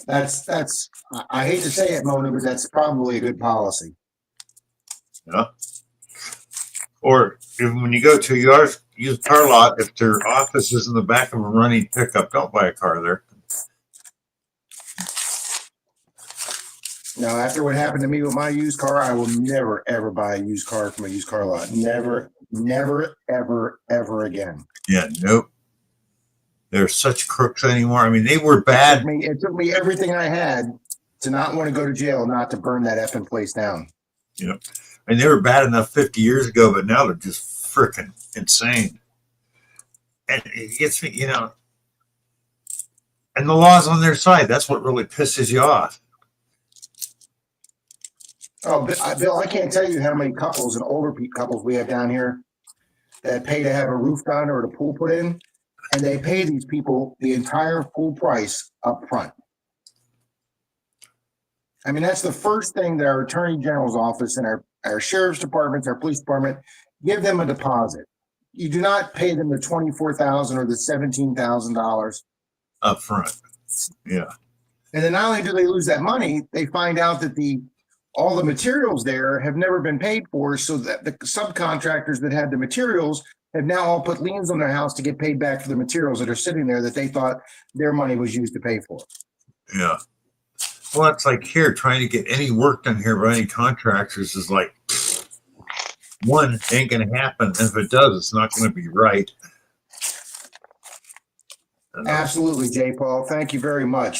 That's. I hate to say it, Mona, but that's probably a good policy. Yeah. Or when you go to your used car lot, if their office is in the back of a running pickup, don't buy a car there. Now, after what happened to me with my used car, I will never, ever buy a used car from a used car lot. Never, never, ever, ever again. Yeah, nope. They're such crooks anymore. I mean, they were bad. It took me everything I had to not want to go to jail, not to burn that effing place down. Yeah. And they were bad enough 50 years ago, but now they're just freaking insane. And it gets me, and the law's on their side. That's what really pisses you off. Oh, Bill, I can't tell you how many couples and older couples we have down here that pay to have a roof done or the pool put in, and they pay these people the entire full price up front. I mean, that's the first thing that our Attorney General's office and our sheriff's departments, our police department, give them a deposit. You do not pay them the $24,000 or the $17,000 up front. Yeah. And then not only do they lose that money, they find out that all the materials there have never been paid for, so that the subcontractors that had the materials have now all put liens on their house to get paid back for the materials that are sitting there that they thought their money was used to pay for. Yeah. Well, it's like here, trying to get any work done here by any contractors is like, one, ain't going to happen. And if it does, it's not going to be right. Absolutely, Jay Paul. Thank you very much.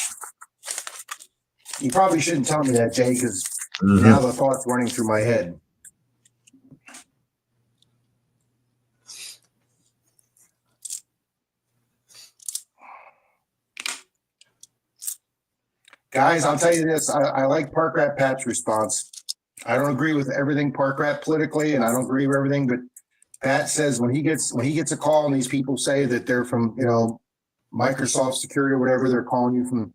You probably shouldn't tell me that, Jay, because now the thought's running through my head. Guys, I'll tell you this. I like Park Rat Pat's response. I don't agree with everything Park Rat politically, and I don't agree with everything, but Pat says when he gets a call and these people say that they're from, Microsoft Security or whatever, they're calling you from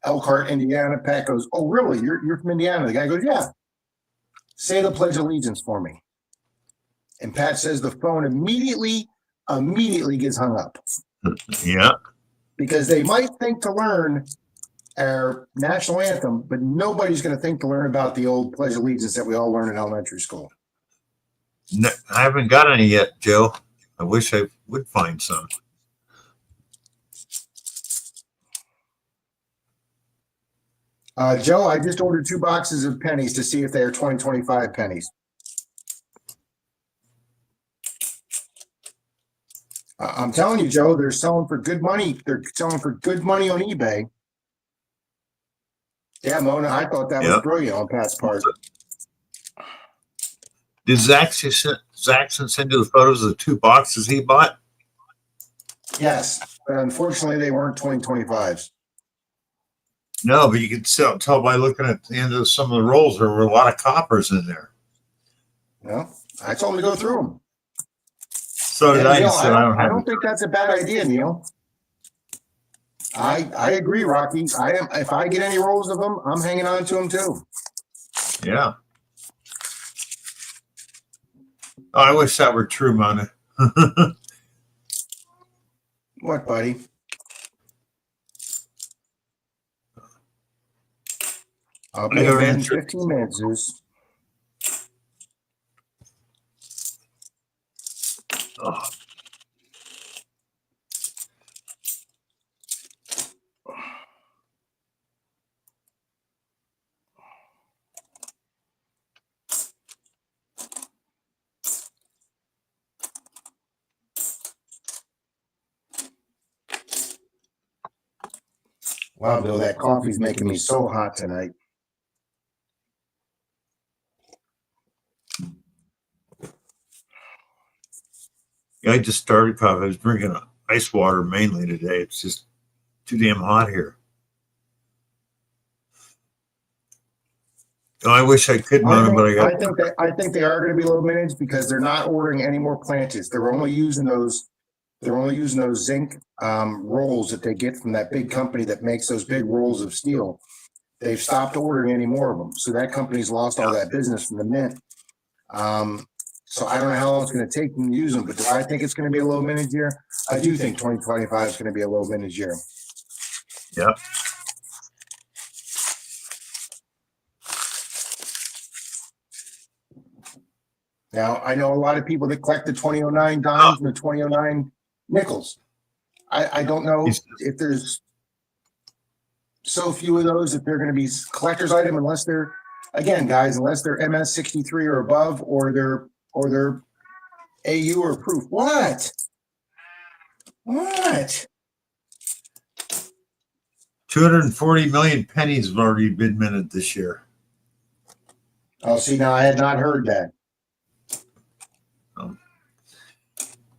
Elkhart, Indiana. Pat goes, "Oh, really? You're from Indiana?" The guy goes, "Yeah. Say the Pledge of Allegiance for me." And Pat says the phone immediately gets hung up. Yeah. Because they might think to learn our national anthem, but nobody's going to think to learn about the old Pledge of Allegiance that we all learned in elementary school. No, I haven't got any yet, Joe. I wish I would find some. Joe, I just ordered 2 boxes of pennies to see if they are 2025 pennies. I'm telling you, Joe, they're selling for good money. They're selling for good money on eBay. Yeah, Mona, I thought that was brilliant on Pat's part. Did Zaxxon send you the photos of the 2 boxes he bought? Yes, but unfortunately, they weren't 2025s. No, but you can still tell by looking at the end of some of the rolls, there were a lot of coppers in there. No, I told him to go through them. So did I. Neil, said, I don't think that's a bad idea, Neil. I agree, Rocky. If I get any rolls of them, I'm hanging on to them too. Yeah. Oh, I wish that were true, Mona. What, buddy? I'll I be in don't bed in answer. 15 minutes, Zeus. Oh, Wow, Bill, that coffee's making me so hot tonight. yeah, I just started coffee. I was drinking ice water mainly today. It's just too damn hot here. Oh, I wish I could run them, but I got. I think they are going to be low minutes because they're not ordering any more planches. They're only using those zinc rolls that they get from that big company that makes those big rolls of steel. They've stopped ordering any more of them. So that company's lost all that business from the mint. So I don't know how long it's going to take them to use them, but do I think it's going to be a low minute year? I do think 2025 is going to be a low minute year. Yeah. Now, I know a lot of people that collect the 2009 dimes and the 2009 nickels. I don't know if there's so few of those that they're going to be collector's item unless they're, again, guys, unless they're MS 63 or above or they're AU or proof. What? 240 million pennies have already been minted this year. Oh, see, now I had not heard that.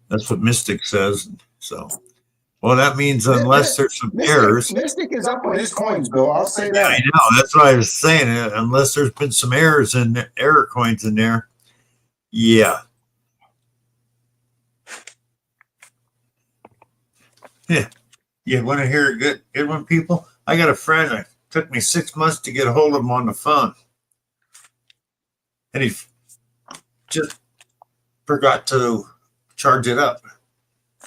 That's what Mystic says. So, well, that means unless there's some errors. Mystic is up on his coins, Bill. I'll say that. I know. That's what I was saying. Unless there's been some errors in error coins in there. Yeah. Yeah. You want to hear a good one, people? I got a friend. It took me 6 months to get a hold of him on the phone. And he just forgot to charge it up.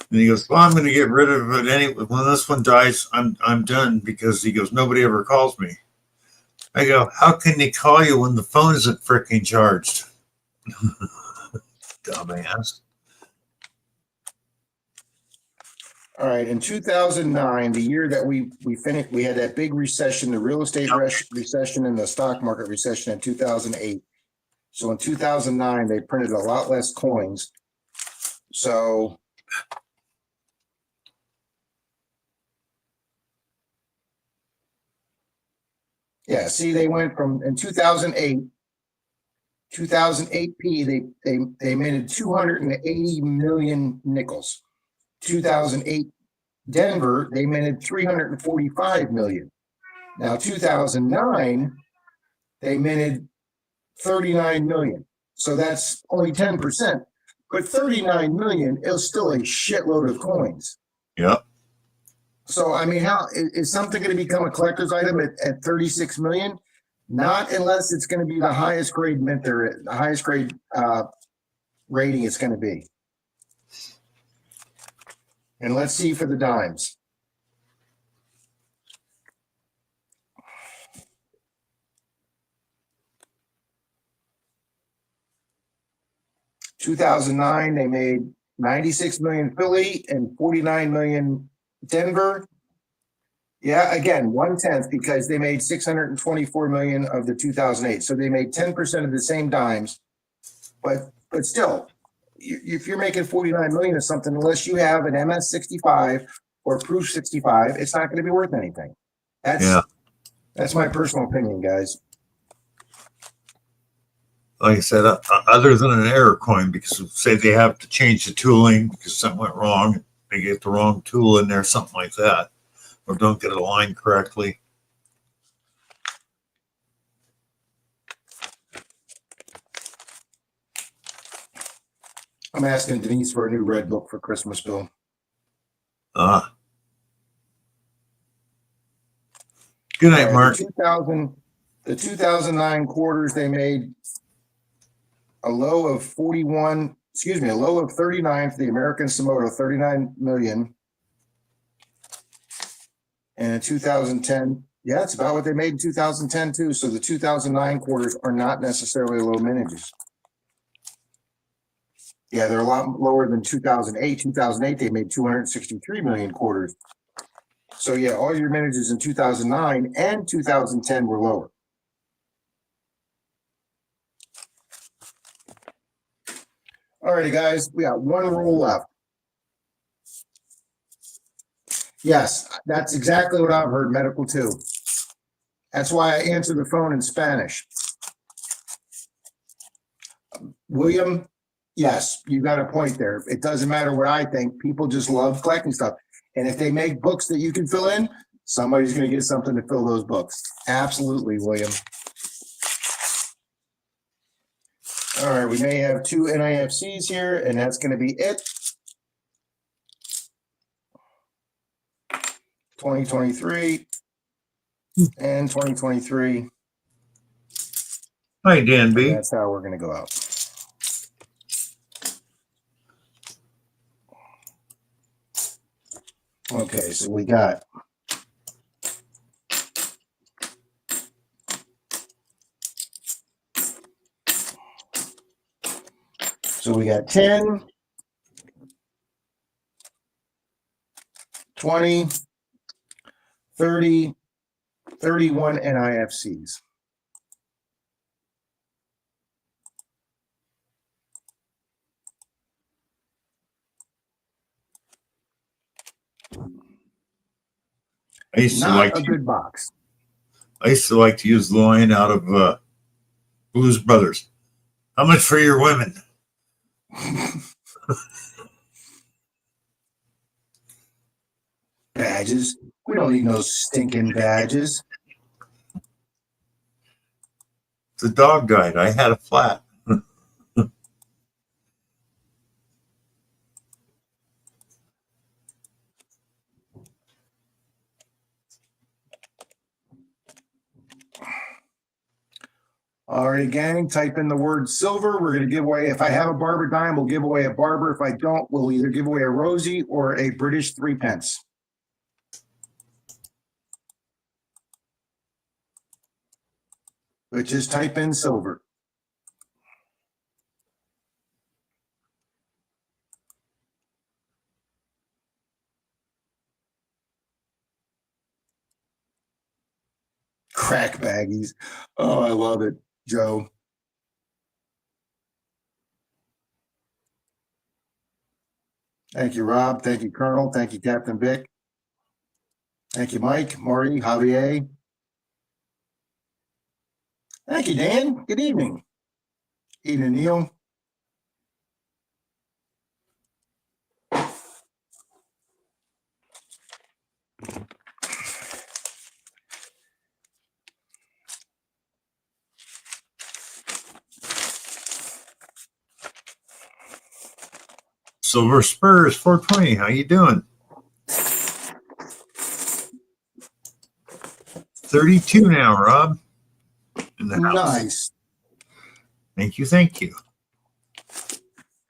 And he goes, well, I'm going to get rid of it anyway. When this one dies, I'm done, because he goes, nobody ever calls me. I go, how can they call you when the phone isn't freaking charged? Dumbass. All right. In 2009, the year that we finished, we had that big recession, the real estate recession and the stock market recession in 2008. So in 2009, they printed a lot less coins. So yeah, see, they went from in 2008 P, they minted 280 million nickels. 2008 Denver, they minted 345 million. Now 2009, they minted 39 million. So that's only 10%. But 39 million is still a shitload of coins. Yep. So, I mean, how is something going to become a collector's item at 36 million? Not unless it's going to be the highest grade mint there is, the highest grade rating it's going to be. And let's see for the dimes. In 2009, they made 96 million Philly and 49 million Denver. Yeah, again, 1/10 because they made 624 million of the 2008. So they made 10% of the same dimes. But still, if you're making 49 million of something, unless you have an MS 65 or proof 65, it's not going to be worth anything. That's my personal opinion, guys. Like I said, other than an error coin, because say they have to change the tooling because something went wrong, they get the wrong tool in there, something like that, or don't get it aligned correctly. I'm asking Denise for a new red book for Christmas, Bill. Good night, Mark. The 2009 quarters, they made a low of 39 for the American Samoa, 39 million. And in 2010, Yeah, it's about what they made in 2010 too. So the 2009 quarters are not necessarily low mintages. Yeah, they're a lot lower than 2008. 2008, they made 263 million quarters. So yeah, all your mintages in 2009 and 2010 were lower. All righty, guys, we got one rule left. Yes, that's exactly what I've heard, medical too. That's why I answer the phone in Spanish. William, yes, you got a point there. It doesn't matter what I think. People just love collecting stuff. And if they make books that you can fill in, somebody's going to get something to fill those books. Absolutely, William. All right, we may have two NIFCs here, and that's going to be it. 2023 and 2023. Hi, Dan B. That's how we're going to go out. Okay, so we got So we got 10, 20, 30, 31 NIFCs. I used to Not like a good box. I used to like to use the line out of Blues Brothers. How much for your women? Badges. We don't need no stinking badges. The dog died. I had a flat. All right, gang, type in the word silver. We're going to give away, if I have a Barber dime, we'll give away a Barber. If I don't, we'll either give away a Rosie or a British 3 pence. But just type in silver. Crack baggies. Oh, I love it, Joe. Thank you, Rob. Thank you, Colonel. Thank you, Captain Vic. Thank you, Mike, Marty, Javier. Thank you, Dan. Good evening. Evening, Neil. Silver Spurs 420. How you doing? 32 now, Rob. In the house. Nice. Thank you. Thank you.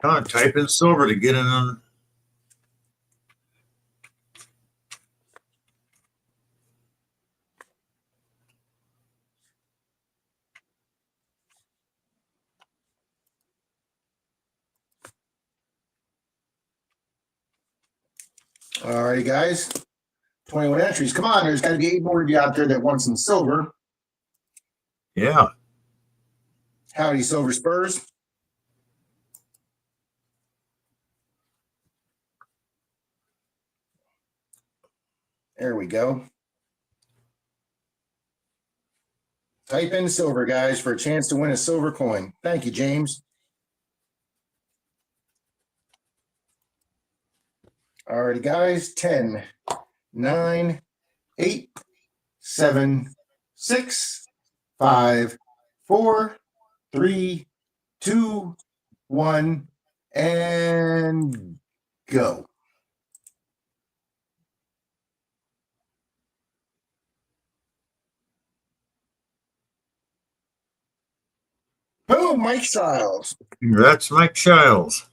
Come on, type in silver to get in on. All righty, guys. 21 entries. Come on, there's got to be 8 more of you out there that want some silver. Yeah. Howdy, Silver Spurs. There we go. Type in silver, guys, for a chance to win a silver coin. Thank you, James. All righty, guys. 10, 9, 8, 7, 6, 5, 4, 3, 2, 1, and go. Boom, Mike Styles. Congrats, Mike Childs.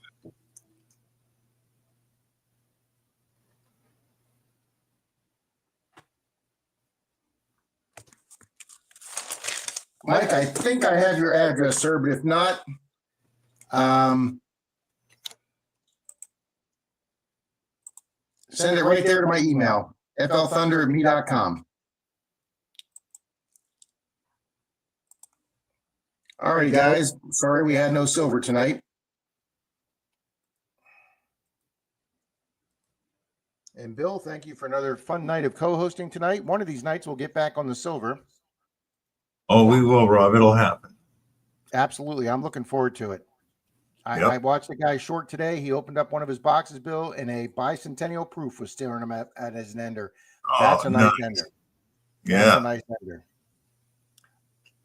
Mike, I think I have your address, sir, but if not, send it right there to my email, flthunder@me.com. All right, guys. Sorry we had no silver tonight. And Bill, thank you for another fun night of co-hosting tonight. One of these nights we'll get back on the silver. Oh, we will, Rob. It'll happen. Absolutely. I'm looking forward to it. Yep. I watched the guy short today. He opened up one of his boxes, Bill, and a bicentennial proof was staring him at as an ender. That's a nice ender. That's a nice ender.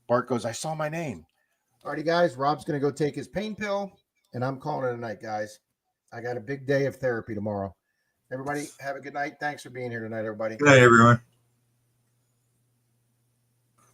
Bart goes, I saw my name. Alrighty, guys. Rob's going to go take his pain pill, and I'm calling it a night, guys. I got a big day of therapy tomorrow. Everybody, have a good night. Thanks for being here tonight, everybody. Good night, everyone.